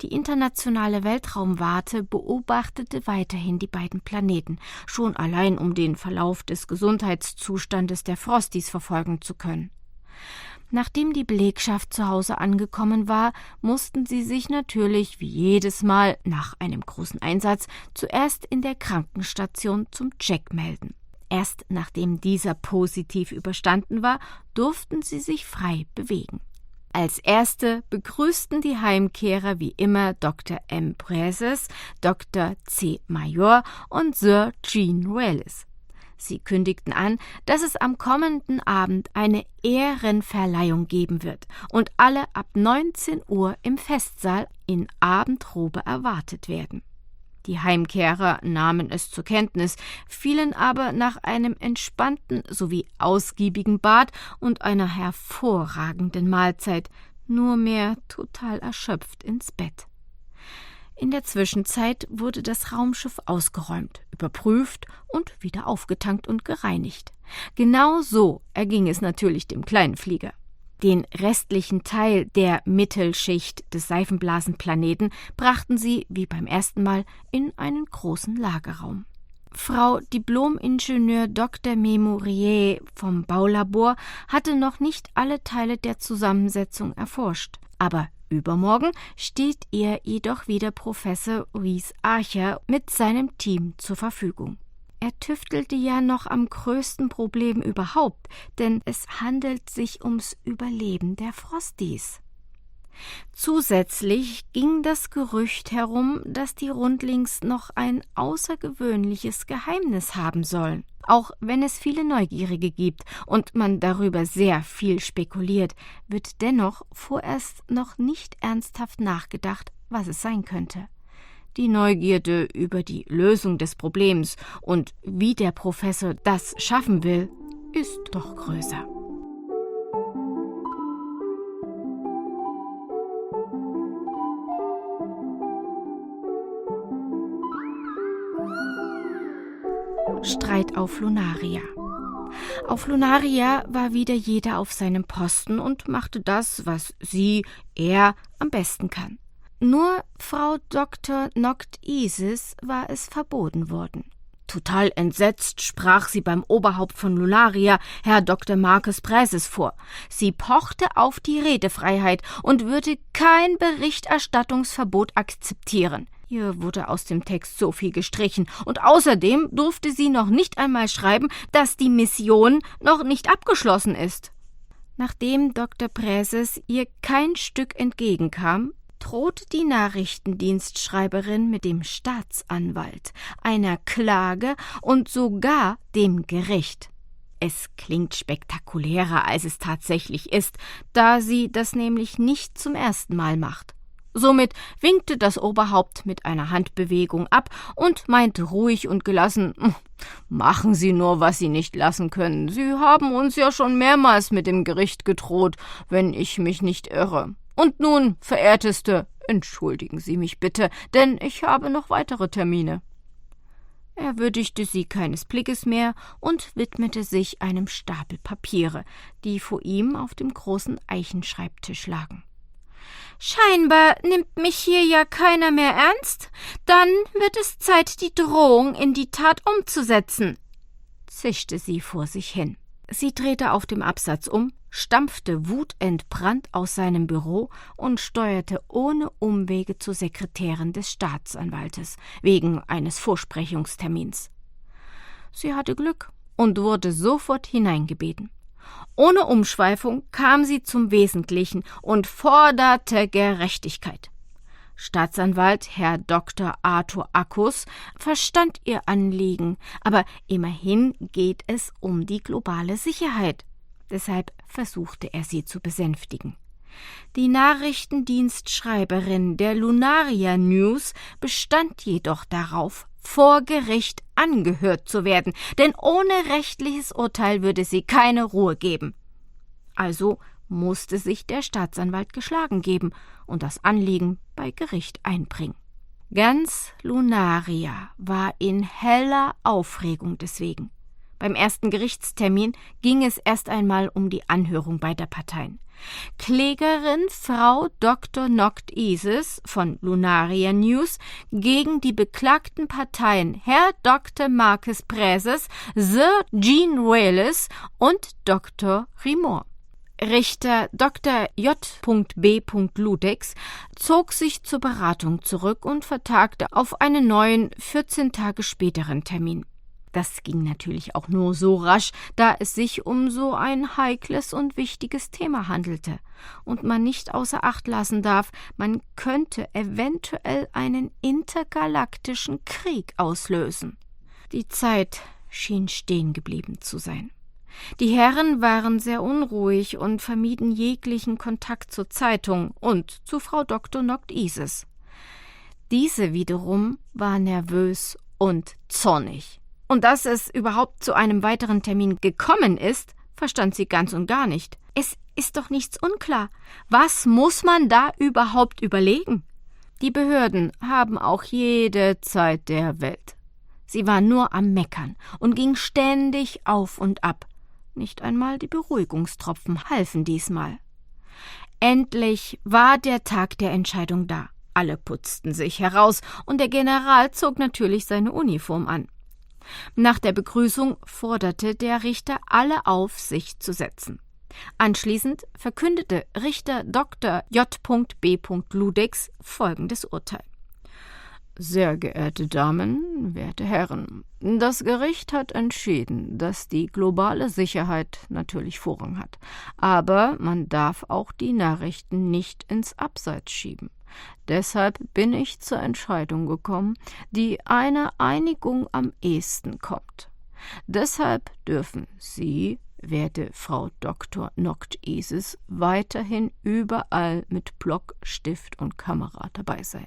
Die internationale Weltraumwarte beobachtete weiterhin die beiden Planeten, schon allein um den Verlauf des Gesundheitszustandes der Frosties verfolgen zu können. Nachdem die Belegschaft zu Hause angekommen war, mussten sie sich natürlich wie jedes Mal nach einem großen Einsatz zuerst in der Krankenstation zum Check melden. Erst nachdem dieser positiv überstanden war, durften sie sich frei bewegen. Als erste begrüßten die Heimkehrer wie immer Dr. M. Brazes, Dr. C. Major und Sir Jean Wallace. Sie kündigten an, dass es am kommenden Abend eine Ehrenverleihung geben wird und alle ab 19 Uhr im Festsaal in Abendrobe erwartet werden. Die Heimkehrer nahmen es zur Kenntnis, fielen aber nach einem entspannten sowie ausgiebigen Bad und einer hervorragenden Mahlzeit nur mehr total erschöpft ins Bett. In der Zwischenzeit wurde das Raumschiff ausgeräumt, überprüft und wieder aufgetankt und gereinigt. Genau so erging es natürlich dem kleinen Flieger. Den restlichen Teil der Mittelschicht des Seifenblasenplaneten brachten sie, wie beim ersten Mal, in einen großen Lagerraum. Frau Diplom-Ingenieur Dr. Memorier vom Baulabor hatte noch nicht alle Teile der Zusammensetzung erforscht, aber übermorgen steht ihr jedoch wieder Professor Rhys Archer mit seinem Team zur Verfügung. Er tüftelte ja noch am größten Problem überhaupt, denn es handelt sich ums Überleben der Frosties. Zusätzlich ging das Gerücht herum, dass die Rundlings noch ein außergewöhnliches Geheimnis haben sollen. Auch wenn es viele Neugierige gibt und man darüber sehr viel spekuliert, wird dennoch vorerst noch nicht ernsthaft nachgedacht, was es sein könnte. Die Neugierde über die Lösung des Problems und wie der Professor das schaffen will, ist doch größer. Streit auf Lunaria. Auf Lunaria war wieder jeder auf seinem Posten und machte das, was er am besten kann. Nur Frau Dr. Noctisis war es verboten worden. Total entsetzt sprach sie beim Oberhaupt von Lunaria, Herr Dr. Marcus Brazes, vor. Sie pochte auf die Redefreiheit und würde kein Berichterstattungsverbot akzeptieren. Hier wurde aus dem Text so viel gestrichen und außerdem durfte sie noch nicht einmal schreiben, dass die Mission noch nicht abgeschlossen ist. Nachdem Dr. Brazes ihr kein Stück entgegenkam, drohte die Nachrichtendienstschreiberin mit dem Staatsanwalt, einer Klage und sogar dem Gericht. Es klingt spektakulärer, als es tatsächlich ist, da sie das nämlich nicht zum ersten Mal macht. Somit winkte das Oberhaupt mit einer Handbewegung ab und meinte ruhig und gelassen: »Machen Sie nur, was Sie nicht lassen können. Sie haben uns ja schon mehrmals mit dem Gericht gedroht, wenn ich mich nicht irre. Und nun, verehrteste, entschuldigen Sie mich bitte, denn ich habe noch weitere Termine.« Er würdigte sie keines Blickes mehr und widmete sich einem Stapel Papiere, die vor ihm auf dem großen Eichenschreibtisch lagen. »Scheinbar nimmt mich hier ja keiner mehr ernst. Dann wird es Zeit, die Drohung in die Tat umzusetzen«, zischte sie vor sich hin. Sie drehte auf dem Absatz um, stampfte wutentbrannt aus seinem Büro und steuerte ohne Umwege zur Sekretärin des Staatsanwaltes, wegen eines Vorsprechungstermins. Sie hatte Glück und wurde sofort hineingebeten. Ohne Umschweifung kam sie zum Wesentlichen und forderte Gerechtigkeit. Staatsanwalt Herr Dr. Arthur Akkus verstand ihr Anliegen, aber immerhin geht es um die globale Sicherheit. Deshalb versuchte er sie zu besänftigen. Die Nachrichtendienstschreiberin der Lunaria News bestand jedoch darauf, vor Gericht angehört zu werden, denn ohne rechtliches Urteil würde sie keine Ruhe geben. Also musste sich der Staatsanwalt geschlagen geben und das Anliegen bei Gericht einbringen. Ganz Lunaria war in heller Aufregung deswegen. Beim ersten Gerichtstermin ging es erst einmal um die Anhörung beider Parteien. Klägerin Frau Dr. Noctisis von Lunaria News gegen die beklagten Parteien Herr Dr. Marcus Brazes, Sir Jean Wallace und Dr. Rimor. Richter Dr. J.B. Ludex zog sich zur Beratung zurück und vertagte auf einen neuen, 14 Tage späteren Termin. Das ging natürlich auch nur so rasch, da es sich um so ein heikles und wichtiges Thema handelte und man nicht außer Acht lassen darf, man könnte eventuell einen intergalaktischen Krieg auslösen. Die Zeit schien stehen geblieben zu sein. Die Herren waren sehr unruhig und vermieden jeglichen Kontakt zur Zeitung und zu Frau Dr. Noctisis. Diese wiederum war nervös und zornig. Und dass es überhaupt zu einem weiteren Termin gekommen ist, verstand sie ganz und gar nicht. Es ist doch nichts unklar. Was muss man da überhaupt überlegen? Die Behörden haben auch jede Zeit der Welt. Sie war nur am Meckern und ging ständig auf und ab. Nicht einmal die Beruhigungstropfen halfen diesmal. Endlich war der Tag der Entscheidung da. Alle putzten sich heraus und der General zog natürlich seine Uniform an. Nach der Begrüßung forderte der Richter alle auf, sich zu setzen. Anschließend verkündete Richter Dr. J.B. Ludwigs folgendes Urteil. Sehr geehrte Damen, werte Herren, das Gericht hat entschieden, dass die globale Sicherheit natürlich Vorrang hat, aber man darf auch die Nachrichten nicht ins Abseits schieben. Deshalb bin ich zur Entscheidung gekommen, die einer Einigung am ehesten kommt. Deshalb dürfen Sie, werte Frau Dr. Noctisis, weiterhin überall mit Block, Stift und Kamera dabei sein.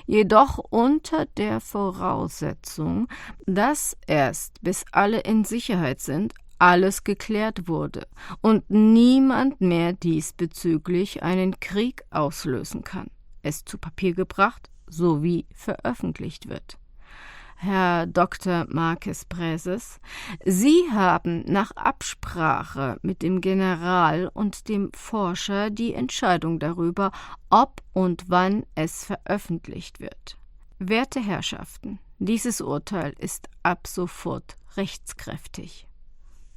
Jedoch unter der Voraussetzung, dass erst bis alle in Sicherheit sind, alles geklärt wurde und niemand mehr diesbezüglich einen Krieg auslösen kann, es zu Papier gebracht sowie veröffentlicht wird. Herr Dr. Marques Präses, Sie haben nach Absprache mit dem General und dem Forscher die Entscheidung darüber, ob und wann es veröffentlicht wird. Werte Herrschaften, dieses Urteil ist ab sofort rechtskräftig.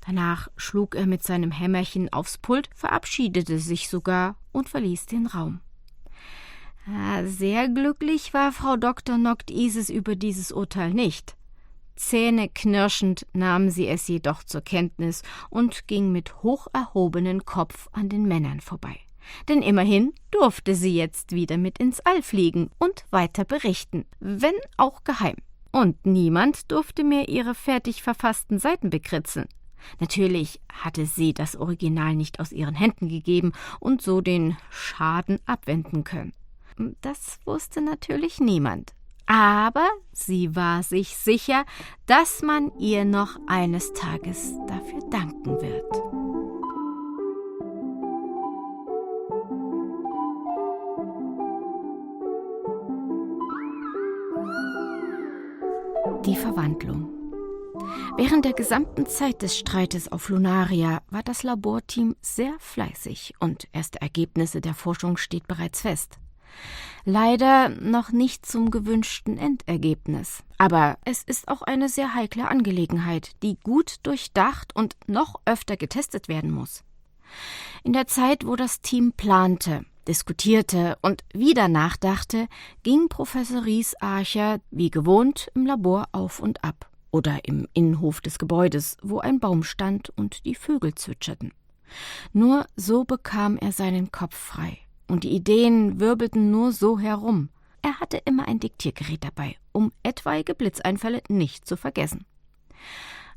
Danach schlug er mit seinem Hämmerchen aufs Pult, verabschiedete sich sogar und verließ den Raum. Sehr glücklich war Frau Dr. Noctisis über dieses Urteil nicht. Zähneknirschend nahm sie es jedoch zur Kenntnis und ging mit hoch erhobenem Kopf an den Männern vorbei. Denn immerhin durfte sie jetzt wieder mit ins All fliegen und weiter berichten, wenn auch geheim. Und niemand durfte mehr ihre fertig verfassten Seiten bekritzeln. Natürlich hatte sie das Original nicht aus ihren Händen gegeben und so den Schaden abwenden können. Das wusste natürlich niemand. Aber sie war sich sicher, dass man ihr noch eines Tages dafür danken wird. Die Verwandlung. Während der gesamten Zeit des Streites auf Lunaria war das Laborteam sehr fleißig und erste Ergebnisse der Forschung steht bereits fest. Leider noch nicht zum gewünschten Endergebnis. Aber es ist auch eine sehr heikle Angelegenheit, die gut durchdacht und noch öfter getestet werden muss. In der Zeit, wo das Team plante, diskutierte und wieder nachdachte, ging Professor Ries-Archer wie gewohnt im Labor auf und ab oder im Innenhof des Gebäudes, wo ein Baum stand und die Vögel zwitscherten. Nur so bekam er seinen Kopf frei. Und die Ideen wirbelten nur so herum. Er hatte immer ein Diktiergerät dabei, um etwaige Blitzeinfälle nicht zu vergessen.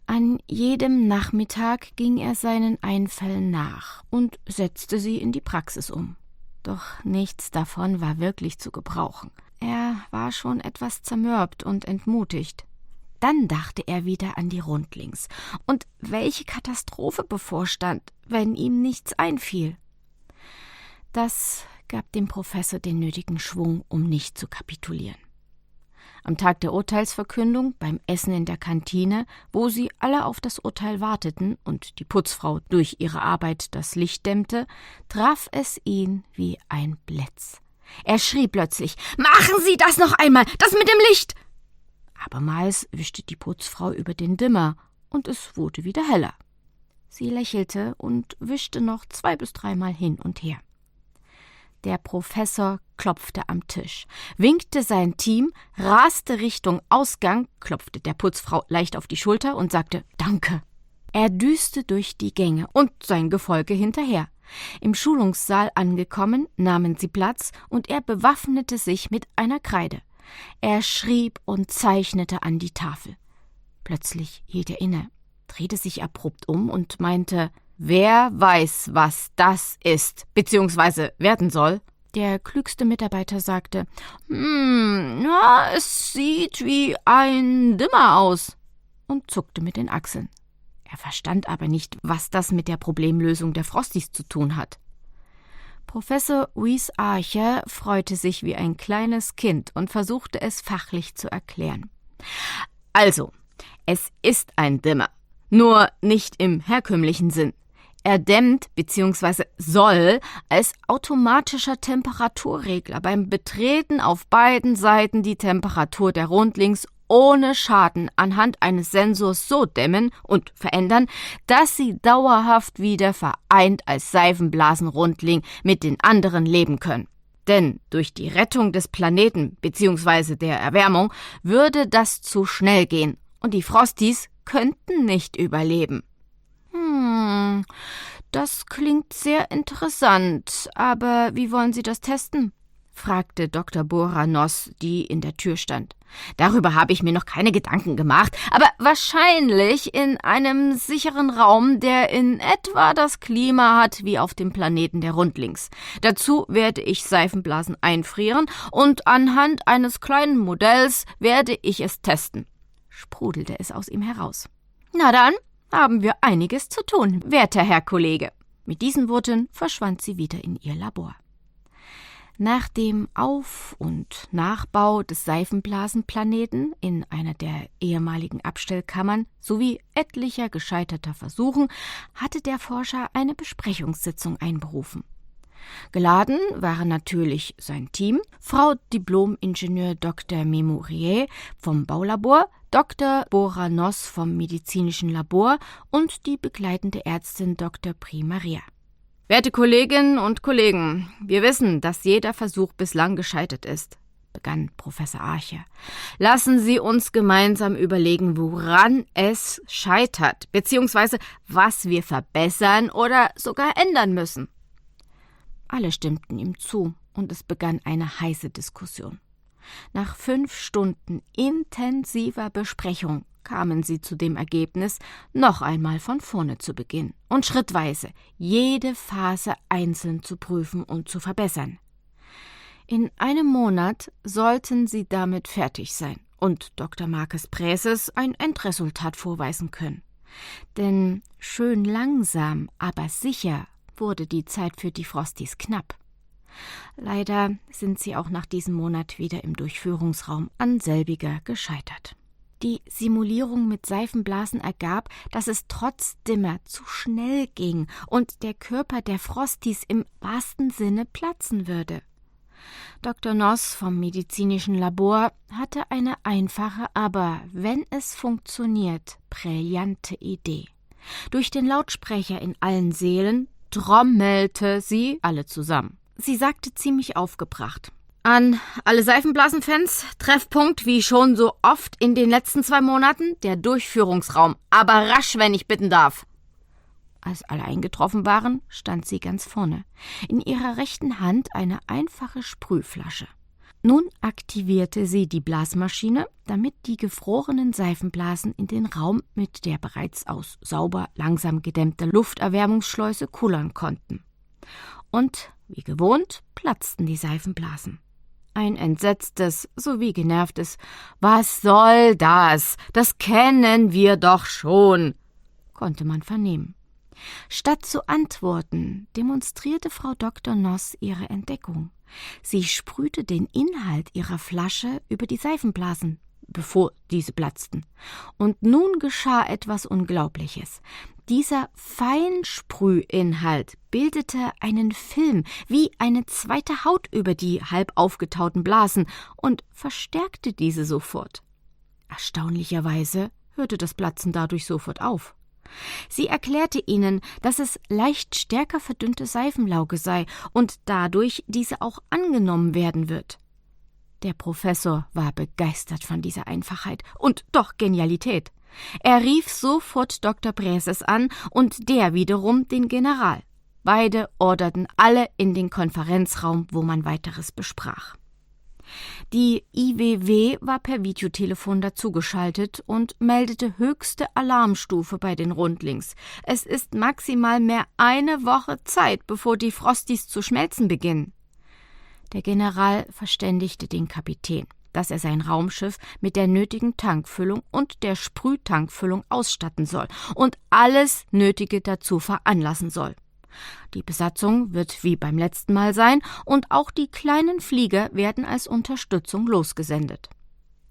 An jedem Nachmittag ging er seinen Einfällen nach und setzte sie in die Praxis um. Doch nichts davon war wirklich zu gebrauchen. Er war schon etwas zermürbt und entmutigt. Dann dachte er wieder an die Rundlings und welche Katastrophe bevorstand, wenn ihm nichts einfiel. Das gab dem Professor den nötigen Schwung, um nicht zu kapitulieren. Am Tag der Urteilsverkündung, beim Essen in der Kantine, wo sie alle auf das Urteil warteten und die Putzfrau durch ihre Arbeit das Licht dämmte, traf es ihn wie ein Blitz. Er schrie plötzlich: »Machen Sie das noch einmal, das mit dem Licht!« Abermals wischte die Putzfrau über den Dimmer und es wurde wieder heller. Sie lächelte und wischte noch 2- bis 3-mal hin und her. Der Professor klopfte am Tisch, winkte sein Team, raste Richtung Ausgang, klopfte der Putzfrau leicht auf die Schulter und sagte »Danke«. Er düste durch die Gänge und sein Gefolge hinterher. Im Schulungssaal angekommen, nahmen sie Platz und er bewaffnete sich mit einer Kreide. Er schrieb und zeichnete an die Tafel. Plötzlich hielt er inne, drehte sich abrupt um und meinte: »Wer weiß, was das ist, beziehungsweise werden soll?« Der klügste Mitarbeiter sagte: es sieht wie ein Dimmer aus«, und zuckte mit den Achseln. Er verstand aber nicht, was das mit der Problemlösung der Frosties zu tun hat. Professor Wyss Archer freute sich wie ein kleines Kind und versuchte es fachlich zu erklären. Also, es ist ein Dimmer, nur nicht im herkömmlichen Sinn. Er dämmt bzw. soll als automatischer Temperaturregler beim Betreten auf beiden Seiten die Temperatur der Rundlings ohne Schaden anhand eines Sensors so dämmen und verändern, dass sie dauerhaft wieder vereint als Seifenblasenrundling mit den anderen leben können. Denn durch die Rettung des Planeten bzw. der Erwärmung würde das zu schnell gehen und die Frosties könnten nicht überleben. Das klingt sehr interessant, aber wie wollen Sie das testen?« fragte Dr. Bora-Noss, die in der Tür stand. »Darüber habe ich mir noch keine Gedanken gemacht, aber wahrscheinlich in einem sicheren Raum, der in etwa das Klima hat wie auf dem Planeten der Rundlings. Dazu werde ich Seifenblasen einfrieren und anhand eines kleinen Modells werde ich es testen«, sprudelte es aus ihm heraus. »Na dann haben wir einiges zu tun, werter Herr Kollege.« Mit diesen Worten verschwand sie wieder in ihr Labor. Nach dem Auf- und Nachbau des Seifenblasenplaneten in einer der ehemaligen Abstellkammern sowie etlicher gescheiterter Versuchen hatte der Forscher eine Besprechungssitzung einberufen. Geladen waren natürlich sein Team, Frau Diplom-Ingenieur Dr. Memorier vom Baulabor, Dr. Bora-Noss vom medizinischen Labor und die begleitende Ärztin Dr. Pri-Maria. »Werte Kolleginnen und Kollegen, wir wissen, dass jeder Versuch bislang gescheitert ist«, begann Professor Archer. »Lassen Sie uns gemeinsam überlegen, woran es scheitert, beziehungsweise was wir verbessern oder sogar ändern müssen.« Alle stimmten ihm zu und es begann eine heiße Diskussion. Nach 5 Stunden intensiver Besprechung kamen sie zu dem Ergebnis, noch einmal von vorne zu beginnen und schrittweise jede Phase einzeln zu prüfen und zu verbessern. In einem Monat sollten sie damit fertig sein und Dr. Marques Präses ein Endresultat vorweisen können. Denn schön langsam, aber sicher wurde die Zeit für die Frosties knapp. Leider sind sie auch nach diesem Monat wieder im Durchführungsraum an selbiger gescheitert. Die Simulierung mit Seifenblasen ergab, dass es trotz Dimmer zu schnell ging und der Körper der Frosties im wahrsten Sinne platzen würde. Dr. Noss vom medizinischen Labor hatte eine einfache, aber, wenn es funktioniert, brillante Idee. Durch den Lautsprecher in allen Sälen trommelte sie alle zusammen. Sie sagte ziemlich aufgebracht: »An alle Seifenblasenfans, Treffpunkt wie schon so oft in den letzten 2 Monaten, der Durchführungsraum, aber rasch, wenn ich bitten darf.« Als alle eingetroffen waren, stand sie ganz vorne, in ihrer rechten Hand eine einfache Sprühflasche. Nun aktivierte sie die Blasmaschine, damit die gefrorenen Seifenblasen in den Raum mit der bereits aus sauber, langsam gedämmter Lufterwärmungsschleuse kullern konnten. Und, wie gewohnt, platzten die Seifenblasen. Ein entsetztes sowie genervtes »Was soll das? Das kennen wir doch schon«, konnte man vernehmen. Statt zu antworten, demonstrierte Frau Dr. Noss ihre Entdeckung. Sie sprühte den Inhalt ihrer Flasche über die Seifenblasen, bevor diese platzten. Und nun geschah etwas Unglaubliches. Dieser Feinsprühinhalt bildete einen Film wie eine zweite Haut über die halb aufgetauten Blasen und verstärkte diese sofort. Erstaunlicherweise hörte das Platzen dadurch sofort auf. Sie erklärte ihnen, dass es leicht stärker verdünnte Seifenlauge sei und dadurch diese auch angenommen werden wird. Der Professor war begeistert von dieser Einfachheit und doch Genialität. Er rief sofort Dr. Bräses an und der wiederum den General. Beide orderten alle in den Konferenzraum, wo man weiteres besprach. Die IWW war per Videotelefon dazugeschaltet und meldete höchste Alarmstufe bei den Rundlings. Es ist maximal mehr eine Woche Zeit, bevor die Frosties zu schmelzen beginnen. Der General verständigte den Kapitän, dass er sein Raumschiff mit der nötigen Tankfüllung und der Sprühtankfüllung ausstatten soll und alles Nötige dazu veranlassen soll. Die Besatzung wird wie beim letzten Mal sein und auch die kleinen Flieger werden als Unterstützung losgesendet.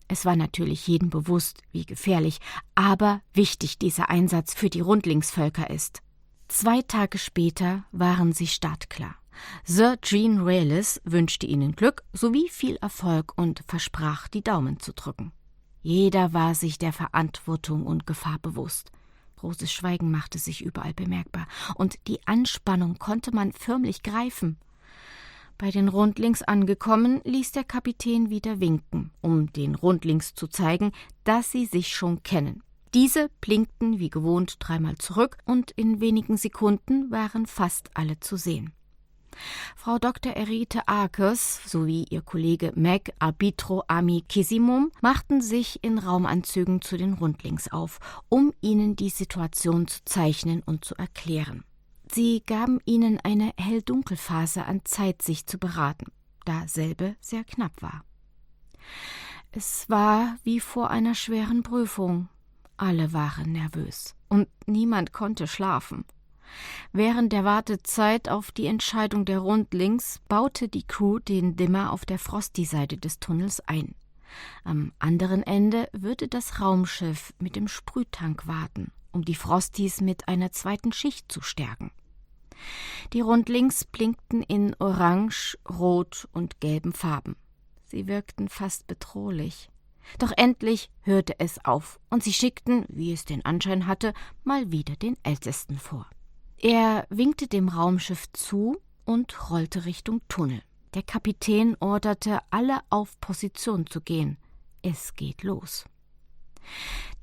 Es war natürlich jedem bewusst, wie gefährlich, aber wichtig dieser Einsatz für die Rundlingsvölker ist. 2 Tage später waren sie startklar. Sir Jean Raylis wünschte ihnen Glück sowie viel Erfolg und versprach, die Daumen zu drücken. Jeder war sich der Verantwortung und Gefahr bewusst. Großes Schweigen machte sich überall bemerkbar, und die Anspannung konnte man förmlich greifen. Bei den Rundlings angekommen, ließ der Kapitän wieder winken, um den Rundlings zu zeigen, dass sie sich schon kennen. Diese blinkten wie gewohnt 3-mal zurück, und in wenigen Sekunden waren fast alle zu sehen. Frau Dr. Erite Arkes sowie ihr Kollege Meg Arbitro Amikissimum machten sich in Raumanzügen zu den Rundlings auf, um ihnen die Situation zu zeichnen und zu erklären. Sie gaben ihnen eine Hell-Dunkel-Phase an Zeit, sich zu beraten, da selbe sehr knapp war. Es war wie vor einer schweren Prüfung. Alle waren nervös und niemand konnte schlafen. Während der Wartezeit auf die Entscheidung der Rundlings baute die Crew den Dimmer auf der Frosty-Seite des Tunnels ein. Am anderen Ende würde das Raumschiff mit dem Sprühtank warten, um die Frosties mit einer 2. Schicht zu stärken. Die Rundlings blinkten in orange, rot und gelben Farben. Sie wirkten fast bedrohlich. Doch endlich hörte es auf und sie schickten, wie es den Anschein hatte, mal wieder den Ältesten vor. Er winkte dem Raumschiff zu und rollte Richtung Tunnel. Der Kapitän orderte, alle auf Position zu gehen. Es geht los.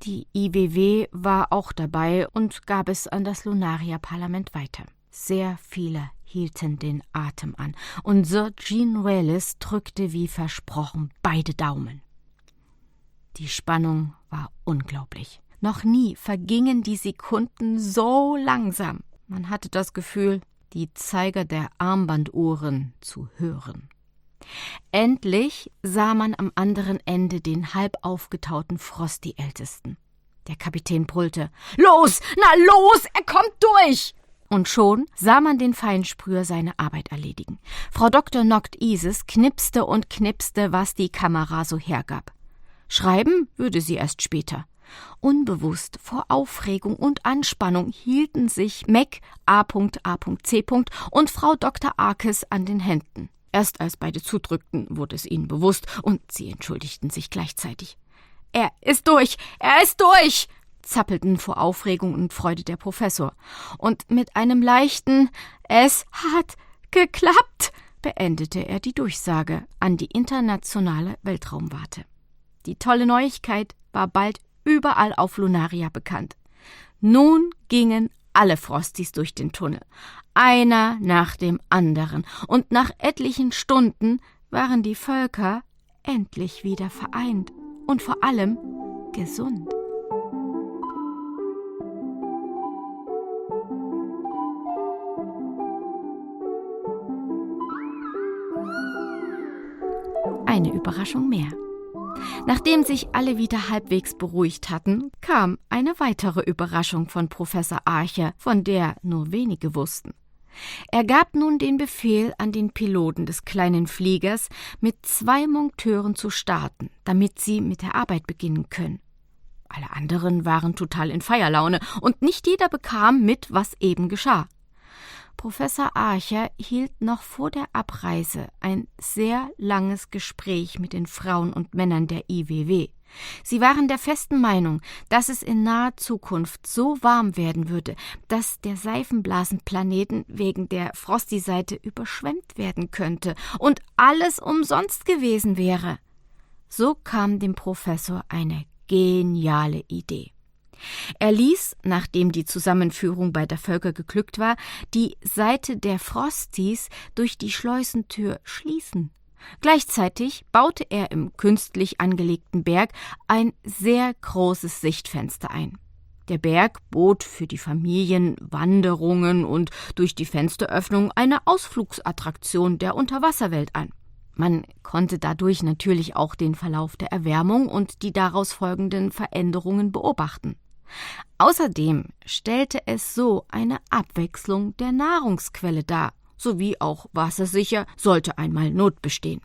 Die IWW war auch dabei und gab es an das Lunaria-Parlament weiter. Sehr viele hielten den Atem an und Sir Jean Raylis drückte wie versprochen beide Daumen. Die Spannung war unglaublich. Noch nie vergingen die Sekunden so langsam. Man hatte das Gefühl, die Zeiger der Armbanduhren zu hören. Endlich sah man am anderen Ende den halb aufgetauten Frosty-Ältesten. Der Kapitän brüllte: »Los, na los, er kommt durch!« Und schon sah man den Feinsprüher seine Arbeit erledigen. Frau Dr. Noct Isis knipste und knipste, was die Kamera so hergab. Schreiben würde sie erst später. Unbewusst vor Aufregung und Anspannung hielten sich Meg A.A.C. und Frau Dr. Arkes an den Händen. Erst als beide zudrückten, wurde es ihnen bewusst und sie entschuldigten sich gleichzeitig. »Er ist durch! Er ist durch!« zappelten vor Aufregung und Freude der Professor. Und mit einem leichten »Es hat geklappt« beendete er die Durchsage an die internationale Weltraumwarte. Die tolle Neuigkeit war bald überall auf Lunaria bekannt. Nun gingen alle Frosties durch den Tunnel, einer nach dem anderen, und nach etlichen Stunden waren die Völker endlich wieder vereint und vor allem gesund. Eine Überraschung mehr. Nachdem sich alle wieder halbwegs beruhigt hatten, kam eine weitere Überraschung von Professor Archer, von der nur wenige wussten. Er gab nun den Befehl an den Piloten des kleinen Fliegers, mit 2 Monteuren zu starten, damit sie mit der Arbeit beginnen können. Alle anderen waren total in Feierlaune und nicht jeder bekam mit, was eben geschah. Professor Archer hielt noch vor der Abreise ein sehr langes Gespräch mit den Frauen und Männern der IWW. Sie waren der festen Meinung, dass es in naher Zukunft so warm werden würde, dass der Seifenblasenplaneten wegen der Frosty-Seite überschwemmt werden könnte und alles umsonst gewesen wäre. So kam dem Professor eine geniale Idee. Er ließ, nachdem die Zusammenführung beider Völker geglückt war, die Seite der Frosties durch die Schleusentür schließen. Gleichzeitig baute er im künstlich angelegten Berg ein sehr großes Sichtfenster ein. Der Berg bot für die Familien Wanderungen und durch die Fensteröffnung eine Ausflugsattraktion der Unterwasserwelt an. Man konnte dadurch natürlich auch den Verlauf der Erwärmung und die daraus folgenden Veränderungen beobachten. Außerdem stellte es so eine Abwechslung der Nahrungsquelle dar, sowie auch wassersicher, sollte einmal Not bestehen.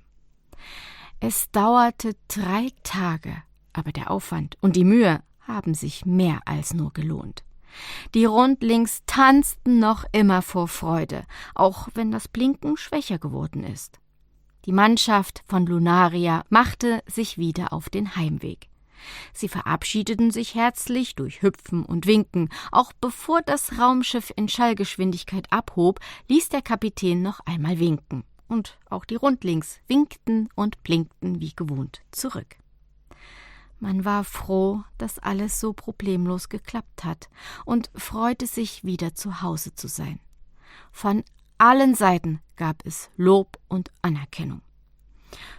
Es dauerte 3 Tage, aber der Aufwand und die Mühe haben sich mehr als nur gelohnt. Die Rundlings tanzten noch immer vor Freude, auch wenn das Blinken schwächer geworden ist. Die Mannschaft von Lunaria machte sich wieder auf den Heimweg. Sie verabschiedeten sich herzlich durch Hüpfen und Winken. Auch bevor das Raumschiff in Schallgeschwindigkeit abhob, ließ der Kapitän noch einmal winken. Und auch die Rundlings winkten und blinkten wie gewohnt zurück. Man war froh, dass alles so problemlos geklappt hat und freute sich, wieder zu Hause zu sein. Von allen Seiten gab es Lob und Anerkennung.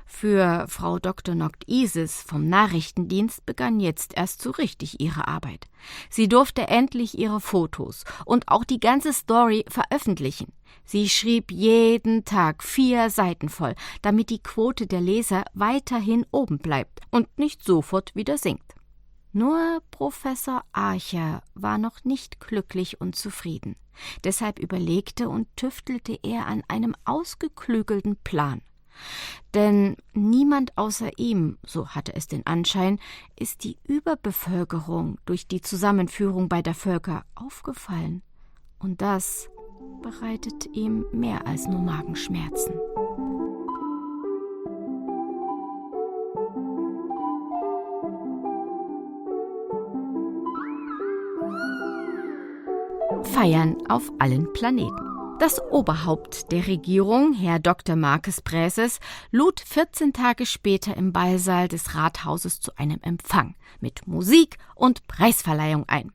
Für Frau Dr. Noctisis vom Nachrichtendienst begann jetzt erst so richtig ihre Arbeit. Sie durfte endlich ihre Fotos und auch die ganze Story veröffentlichen. Sie schrieb jeden Tag 4 Seiten voll, damit die Quote der Leser weiterhin oben bleibt und nicht sofort wieder sinkt. Nur Professor Archer war noch nicht glücklich und zufrieden. Deshalb überlegte und tüftelte er an einem ausgeklügelten Plan. Denn niemand außer ihm, so hatte es den Anschein, ist die Überbevölkerung durch die Zusammenführung beider Völker aufgefallen. Und das bereitet ihm mehr als nur Magenschmerzen. Feiern auf allen Planeten. Das Oberhaupt der Regierung, Herr Dr. Marques Präses, lud 14 Tage später im Ballsaal des Rathauses zu einem Empfang mit Musik und Preisverleihung ein.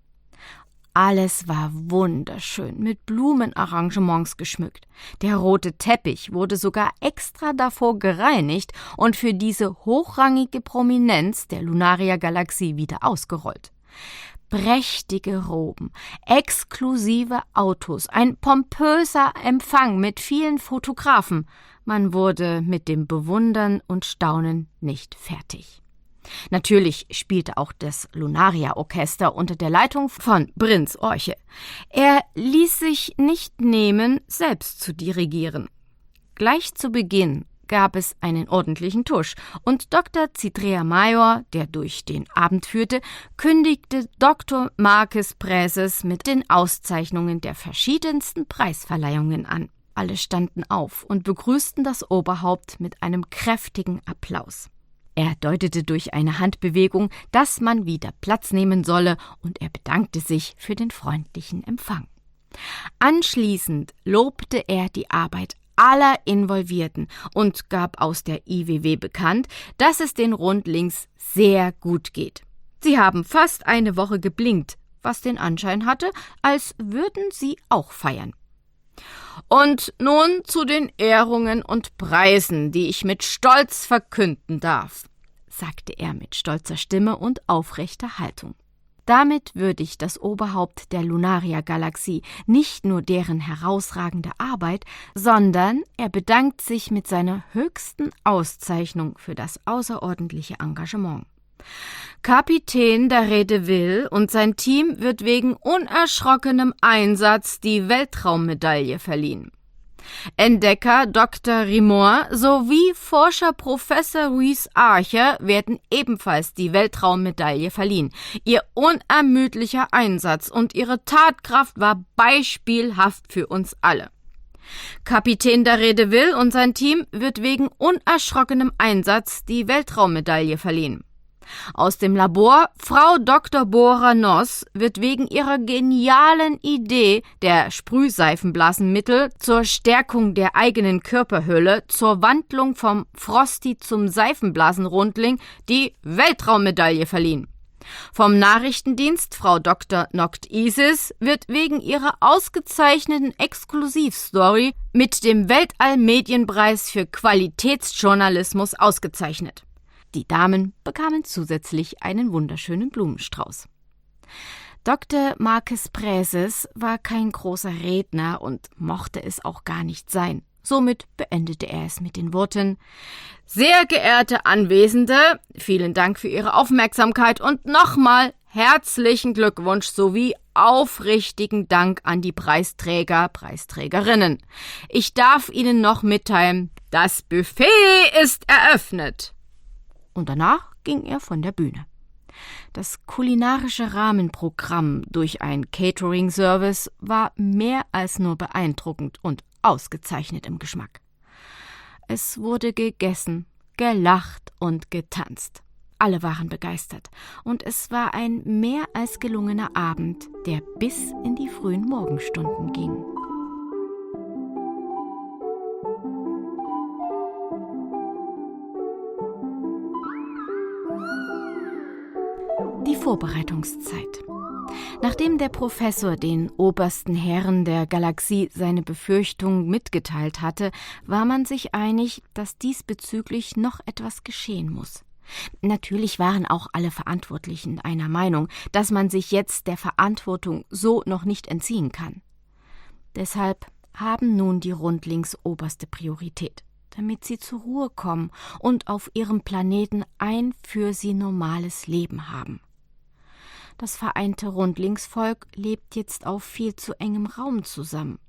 Alles war wunderschön, mit Blumenarrangements geschmückt. Der rote Teppich wurde sogar extra davor gereinigt und für diese hochrangige Prominenz der Lunaria-Galaxie wieder ausgerollt. Prächtige Roben, exklusive Autos, ein pompöser Empfang mit vielen Fotografen. Man wurde mit dem Bewundern und Staunen nicht fertig. Natürlich spielte auch das Lunaria-Orchester unter der Leitung von Prinz Orche. Er ließ sich nicht nehmen, selbst zu dirigieren. Gleich zu Beginn gab es einen ordentlichen Tusch und Dr. Citrea Major, der durch den Abend führte, kündigte Dr. Marques Präses mit den Auszeichnungen der verschiedensten Preisverleihungen an. Alle standen auf und begrüßten das Oberhaupt mit einem kräftigen Applaus. Er deutete durch eine Handbewegung, dass man wieder Platz nehmen solle, und er bedankte sich für den freundlichen Empfang. Anschließend lobte er die Arbeit aller Involvierten und gab aus der IWW bekannt, dass es den Rundlings sehr gut geht. Sie haben fast eine Woche geblinkt, was den Anschein hatte, als würden sie auch feiern. Und nun zu den Ehrungen und Preisen, die ich mit Stolz verkünden darf, sagte er mit stolzer Stimme und aufrechter Haltung. Damit würdigt das Oberhaupt der Lunaria-Galaxie nicht nur deren herausragende Arbeit, sondern er bedankt sich mit seiner höchsten Auszeichnung für das außerordentliche Engagement. Kapitän Daredevil und sein Team wird wegen unerschrockenem Einsatz die Weltraummedaille verliehen. Entdecker Dr. Rimor sowie Forscher Professor Ruiz Archer werden ebenfalls die Weltraummedaille verliehen. Ihr unermüdlicher Einsatz und ihre Tatkraft war beispielhaft für uns alle. Kapitän Daredevil und sein Team wird wegen unerschrockenem Einsatz die Weltraummedaille verliehen. Aus dem Labor Frau Dr. Bora Noss wird wegen ihrer genialen Idee der Sprühseifenblasenmittel zur Stärkung der eigenen Körperhülle, zur Wandlung vom Frosty zum Seifenblasenrundling die Weltraummedaille verliehen. Vom Nachrichtendienst Frau Dr. Noct Isis wird wegen ihrer ausgezeichneten Exklusivstory mit dem Weltallmedienpreis für Qualitätsjournalismus ausgezeichnet. Die Damen bekamen zusätzlich einen wunderschönen Blumenstrauß. Dr. Marques Präses war kein großer Redner und mochte es auch gar nicht sein. Somit beendete er es mit den Worten: Sehr geehrte Anwesende, vielen Dank für Ihre Aufmerksamkeit und nochmal herzlichen Glückwunsch sowie aufrichtigen Dank an die Preisträger, Preisträgerinnen. Ich darf Ihnen noch mitteilen, das Buffet ist eröffnet. Und danach ging er von der Bühne. Das kulinarische Rahmenprogramm durch einen Catering-Service war mehr als nur beeindruckend und ausgezeichnet im Geschmack. Es wurde gegessen, gelacht und getanzt. Alle waren begeistert und es war ein mehr als gelungener Abend, der bis in die frühen Morgenstunden ging. Die Vorbereitungszeit. Nachdem der Professor den obersten Herren der Galaxie seine Befürchtungen mitgeteilt hatte, war man sich einig, dass diesbezüglich noch etwas geschehen muss. Natürlich waren auch alle Verantwortlichen einer Meinung, dass man sich jetzt der Verantwortung so noch nicht entziehen kann. Deshalb haben nun die Rundlings oberste Priorität, damit sie zur Ruhe kommen und auf ihrem Planeten ein für sie normales Leben haben. Das vereinte Rundlingsvolk lebt jetzt auf viel zu engem Raum zusammen.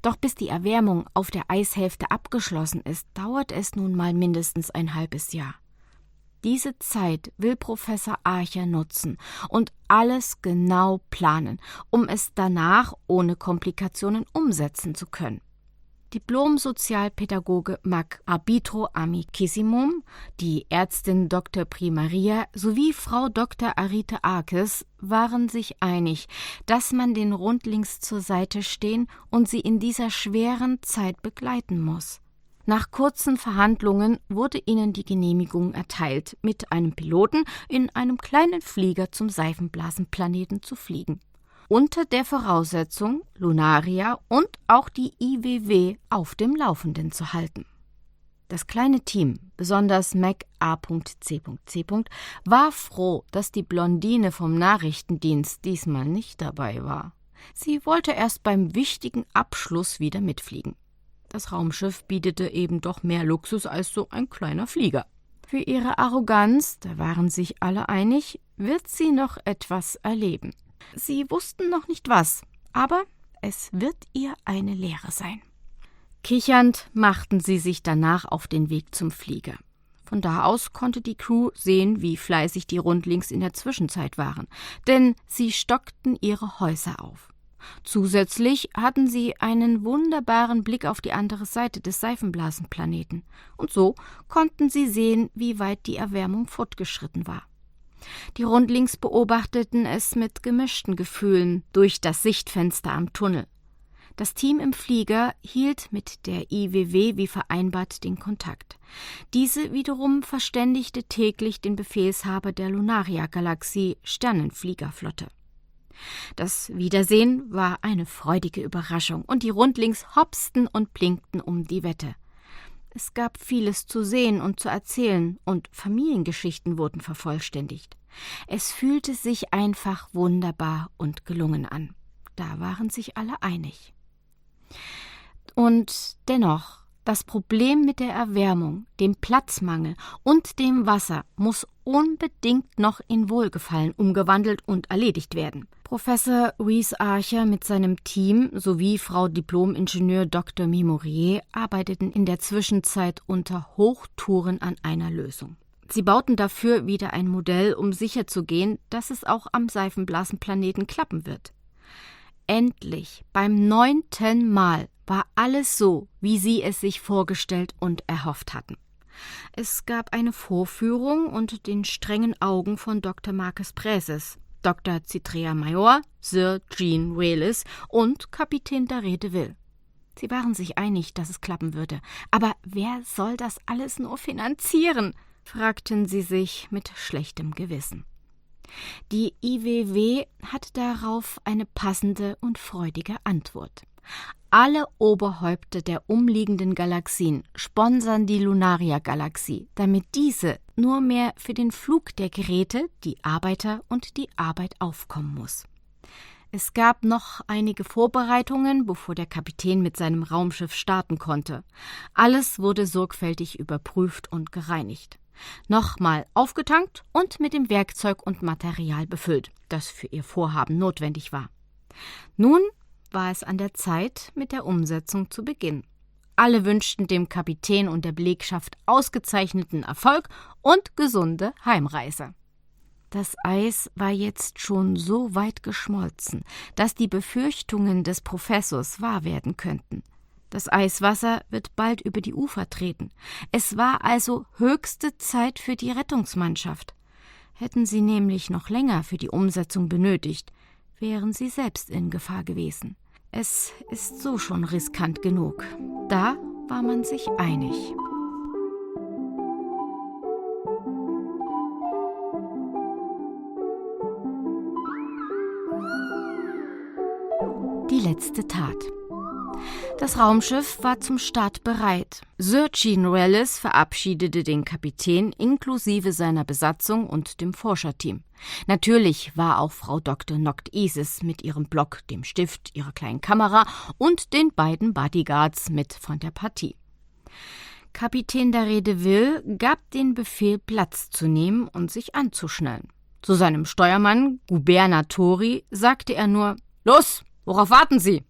Doch bis die Erwärmung auf der Eishälfte abgeschlossen ist, dauert es nun mal mindestens ein halbes Jahr. Diese Zeit will Professor Archer nutzen und alles genau planen, um es danach ohne Komplikationen umsetzen zu können. Diplom-Sozialpädagoge Mac Arbitro Amicissimum, die Ärztin Dr. Primaria sowie Frau Dr. Arite Arkes waren sich einig, dass man den Rundlings zur Seite stehen und sie in dieser schweren Zeit begleiten muss. Nach kurzen Verhandlungen wurde ihnen die Genehmigung erteilt, mit einem Piloten in einem kleinen Flieger zum Seifenblasenplaneten zu fliegen. Unter der Voraussetzung, Lunaria und auch die IWW auf dem Laufenden zu halten. Das kleine Team, besonders Mac A.C.C., war froh, dass die Blondine vom Nachrichtendienst diesmal nicht dabei war. Sie wollte erst beim wichtigen Abschluss wieder mitfliegen. Das Raumschiff bietete eben doch mehr Luxus als so ein kleiner Flieger. Für ihre Arroganz, da waren sich alle einig, wird sie noch etwas erleben. Sie wussten noch nicht was, aber es wird ihr eine Lehre sein. Kichernd machten sie sich danach auf den Weg zum Flieger. Von da aus konnte die Crew sehen, wie fleißig die Rundlings in der Zwischenzeit waren, denn sie stockten ihre Häuser auf. Zusätzlich hatten sie einen wunderbaren Blick auf die andere Seite des Seifenblasenplaneten, und so konnten sie sehen, wie weit die Erwärmung fortgeschritten war. Die Rundlings beobachteten es mit gemischten Gefühlen durch das Sichtfenster am Tunnel. Das Team im Flieger hielt mit der IWW wie vereinbart den Kontakt. Diese wiederum verständigte täglich den Befehlshaber der Lunaria-Galaxie Sternenfliegerflotte. Das Wiedersehen war eine freudige Überraschung und die Rundlings hopsten und blinkten um die Wette. Es gab vieles zu sehen und zu erzählen und Familiengeschichten wurden vervollständigt. Es fühlte sich einfach wunderbar und gelungen an. Da waren sich alle einig. Und dennoch, das Problem mit der Erwärmung, dem Platzmangel und dem Wasser muss unbedingt noch in Wohlgefallen umgewandelt und erledigt werden. Professor Rhys Archer mit seinem Team sowie Frau Diplom-Ingenieur Dr. Mimorier arbeiteten in der Zwischenzeit unter Hochtouren an einer Lösung. Sie bauten dafür wieder ein Modell, um sicherzugehen, dass es auch am Seifenblasenplaneten klappen wird. Endlich, beim 9. Mal, war alles so, wie sie es sich vorgestellt und erhofft hatten. Es gab eine Vorführung unter den strengen Augen von Dr. Marques Präses, Dr. Citrea Major, Sir Jean Wales und Kapitän Daré de Ville. Sie waren sich einig, dass es klappen würde. Aber wer soll das alles nur finanzieren? Fragten sie sich mit schlechtem Gewissen. Die IWW hat darauf eine passende und freudige Antwort. Alle Oberhäupter der umliegenden Galaxien sponsern die Lunaria-Galaxie, damit diese nur mehr für den Flug der Geräte, die Arbeiter und die Arbeit aufkommen muss. Es gab noch einige Vorbereitungen, bevor der Kapitän mit seinem Raumschiff starten konnte. Alles wurde sorgfältig überprüft und gereinigt. Nochmal aufgetankt und mit dem Werkzeug und Material befüllt, das für ihr Vorhaben notwendig war. Nun war es an der Zeit, mit der Umsetzung zu beginnen. Alle wünschten dem Kapitän und der Belegschaft ausgezeichneten Erfolg und gesunde Heimreise. Das Eis war jetzt schon so weit geschmolzen, dass die Befürchtungen des Professors wahr werden könnten. Das Eiswasser wird bald über die Ufer treten. Es war also höchste Zeit für die Rettungsmannschaft. Hätten sie nämlich noch länger für die Umsetzung benötigt, wären sie selbst in Gefahr gewesen. Es ist so schon riskant genug. Da war man sich einig. Die letzte Tat. Das Raumschiff war zum Start bereit. Sir Jean Wales verabschiedete den Kapitän inklusive seiner Besatzung und dem Forscherteam. Natürlich war auch Frau Dr. Noct Isis mit ihrem Block, dem Stift, ihrer kleinen Kamera und den beiden Bodyguards mit von der Partie. Kapitän Daré de Ville gab den Befehl, Platz zu nehmen und sich anzuschnallen. Zu seinem Steuermann, Gubernatori, sagte er nur: »Los, worauf warten Sie?«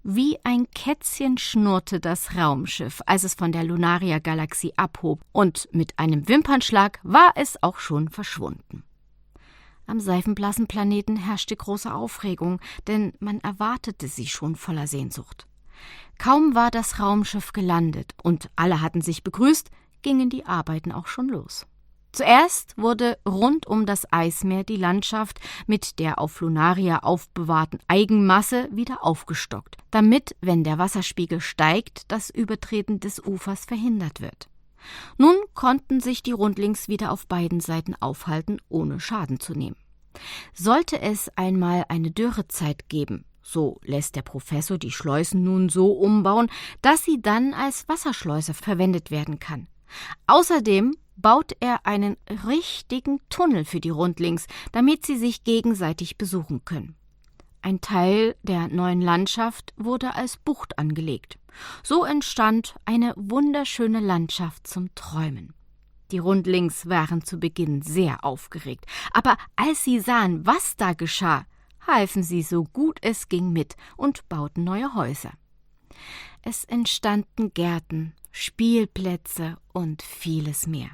Wie ein Kätzchen schnurrte das Raumschiff, als es von der Lunaria-Galaxie abhob, und mit einem Wimpernschlag war es auch schon verschwunden. Am Seifenblasenplaneten herrschte große Aufregung, denn man erwartete sie schon voller Sehnsucht. Kaum war das Raumschiff gelandet und alle hatten sich begrüßt, gingen die Arbeiten auch schon los. Zuerst wurde rund um das Eismeer die Landschaft mit der auf Lunaria aufbewahrten Eigenmasse wieder aufgestockt, damit, wenn der Wasserspiegel steigt, das Übertreten des Ufers verhindert wird. Nun konnten sich die Rundlings wieder auf beiden Seiten aufhalten, ohne Schaden zu nehmen. Sollte es einmal eine Dürrezeit geben, so lässt der Professor die Schleusen nun so umbauen, dass sie dann als Wasserschleuse verwendet werden kann. Außerdem baut er einen richtigen Tunnel für die Rundlings, damit sie sich gegenseitig besuchen können. Ein Teil der neuen Landschaft wurde als Bucht angelegt. So entstand eine wunderschöne Landschaft zum Träumen. Die Rundlings waren zu Beginn sehr aufgeregt, aber als sie sahen, was da geschah, halfen sie so gut es ging mit und bauten neue Häuser. Es entstanden Gärten, Spielplätze und vieles mehr.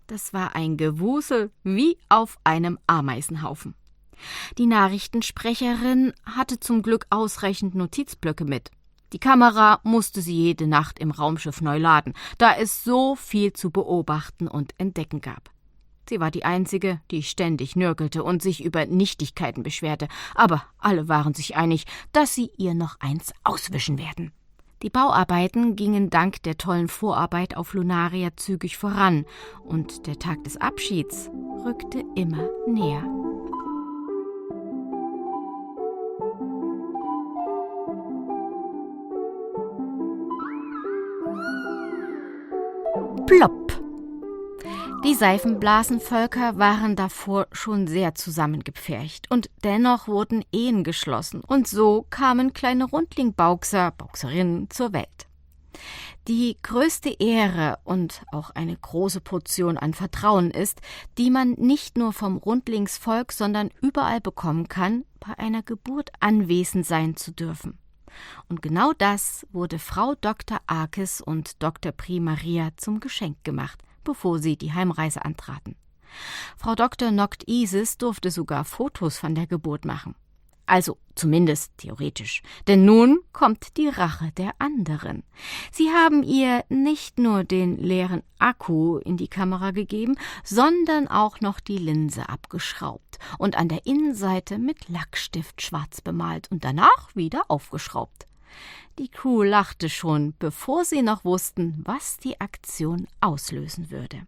Das war ein Gewusel wie auf einem Ameisenhaufen. Die Nachrichtensprecherin hatte zum Glück ausreichend Notizblöcke mit. Die Kamera musste sie jede Nacht im Raumschiff neu laden, da es so viel zu beobachten und entdecken gab. Sie war die Einzige, die ständig nörgelte und sich über Nichtigkeiten beschwerte, aber alle waren sich einig, dass sie ihr noch eins auswischen werden. Die Bauarbeiten gingen dank der tollen Vorarbeit auf Lunaria zügig voran und der Tag des Abschieds rückte immer näher. Plopp! Die Seifenblasenvölker waren davor schon sehr zusammengepfercht und dennoch wurden Ehen geschlossen und so kamen kleine Bauxerinnen zur Welt. Die größte Ehre und auch eine große Portion an Vertrauen ist, die man nicht nur vom Rundlingsvolk, sondern überall bekommen kann, bei einer Geburt anwesend sein zu dürfen. Und genau das wurde Frau Dr. Arkes und Dr. Pri Maria zum Geschenk gemacht, bevor sie die Heimreise antraten. Frau Dr. Noct Isis durfte sogar Fotos von der Geburt machen. Also zumindest theoretisch. Denn nun kommt die Rache der anderen. Sie haben ihr nicht nur den leeren Akku in die Kamera gegeben, sondern auch noch die Linse abgeschraubt und an der Innenseite mit Lackstift schwarz bemalt und danach wieder aufgeschraubt. Die Crew lachte schon, bevor sie noch wussten, was die Aktion auslösen würde.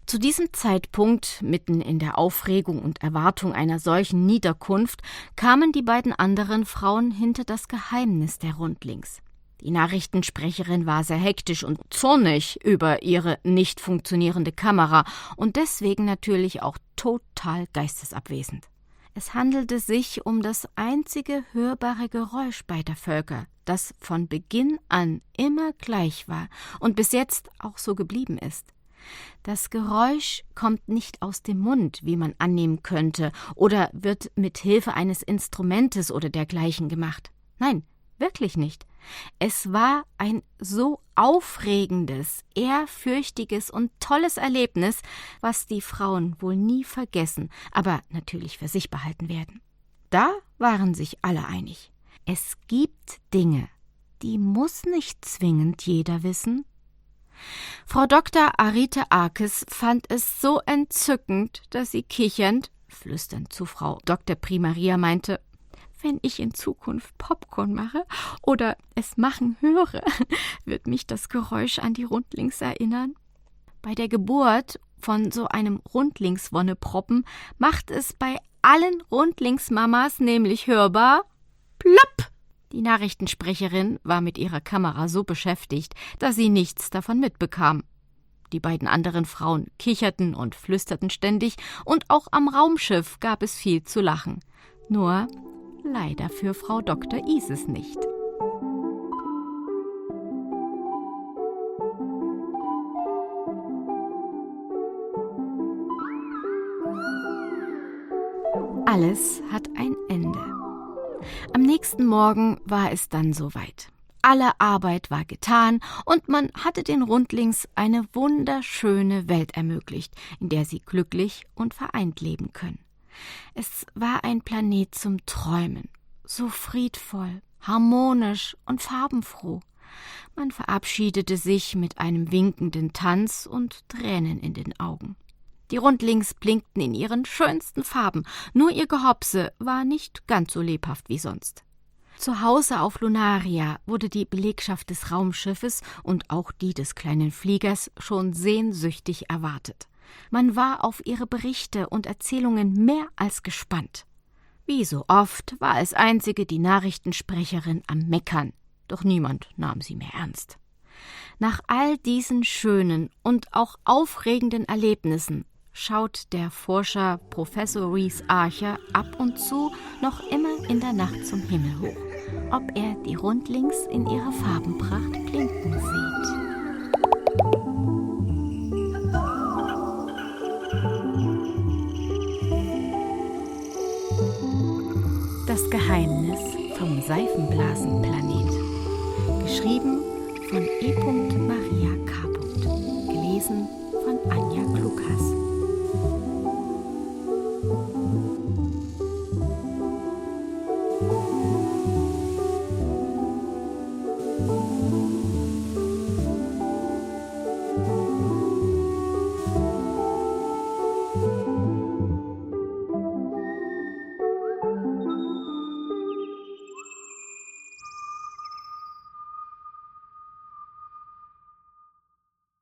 Zu diesem Zeitpunkt, mitten in der Aufregung und Erwartung einer solchen Niederkunft, kamen die beiden anderen Frauen hinter das Geheimnis der Rundlings. Die Nachrichtensprecherin war sehr hektisch und zornig über ihre nicht funktionierende Kamera und deswegen natürlich auch total geistesabwesend. Es handelte sich um das einzige hörbare Geräusch beider Völker, das von Beginn an immer gleich war und bis jetzt auch so geblieben ist. Das Geräusch kommt nicht aus dem Mund, wie man annehmen könnte, oder wird mit Hilfe eines Instrumentes oder dergleichen gemacht. Nein, wirklich nicht. Es war ein so aufregendes, ehrfürchtiges und tolles Erlebnis, was die Frauen wohl nie vergessen, aber natürlich für sich behalten werden. Da waren sich alle einig. Es gibt Dinge, die muss nicht zwingend jeder wissen. Frau Dr. Arite Arkes fand es so entzückend, dass sie kichernd, flüsternd zu Frau Dr. Primaria meinte, wenn ich in Zukunft Popcorn mache oder es machen höre, wird mich das Geräusch an die Rundlings erinnern. Bei der Geburt von so einem Rundlingswonneproppen macht es bei allen Rundlingsmamas nämlich hörbar plopp. Die Nachrichtensprecherin war mit ihrer Kamera so beschäftigt, dass sie nichts davon mitbekam. Die beiden anderen Frauen kicherten und flüsterten ständig, und auch am Raumschiff gab es viel zu lachen. Nur leider für Frau Dr. Isis nicht. Alles hat ein Ende. Am nächsten Morgen war es dann soweit. Alle Arbeit war getan und man hatte den Rundlings eine wunderschöne Welt ermöglicht, in der sie glücklich und vereint leben können. Es war ein Planet zum Träumen, so friedvoll, harmonisch und farbenfroh. Man verabschiedete sich mit einem winkenden Tanz und Tränen in den Augen. Die Rundlings blinkten in ihren schönsten Farben, nur ihr Gehopse war nicht ganz so lebhaft wie sonst. Zu Hause auf Lunaria wurde die Belegschaft des Raumschiffes und auch die des kleinen Fliegers schon sehnsüchtig erwartet. Man war auf ihre Berichte und Erzählungen mehr als gespannt. Wie so oft war als einzige die Nachrichtensprecherin am Meckern, doch niemand nahm sie mehr ernst. Nach all diesen schönen und auch aufregenden Erlebnissen schaut der Forscher Professor Rhys Archer ab und zu noch immer in der Nacht zum Himmel hoch, ob er die Rundlings in ihrer Farbenpracht blinken sieht.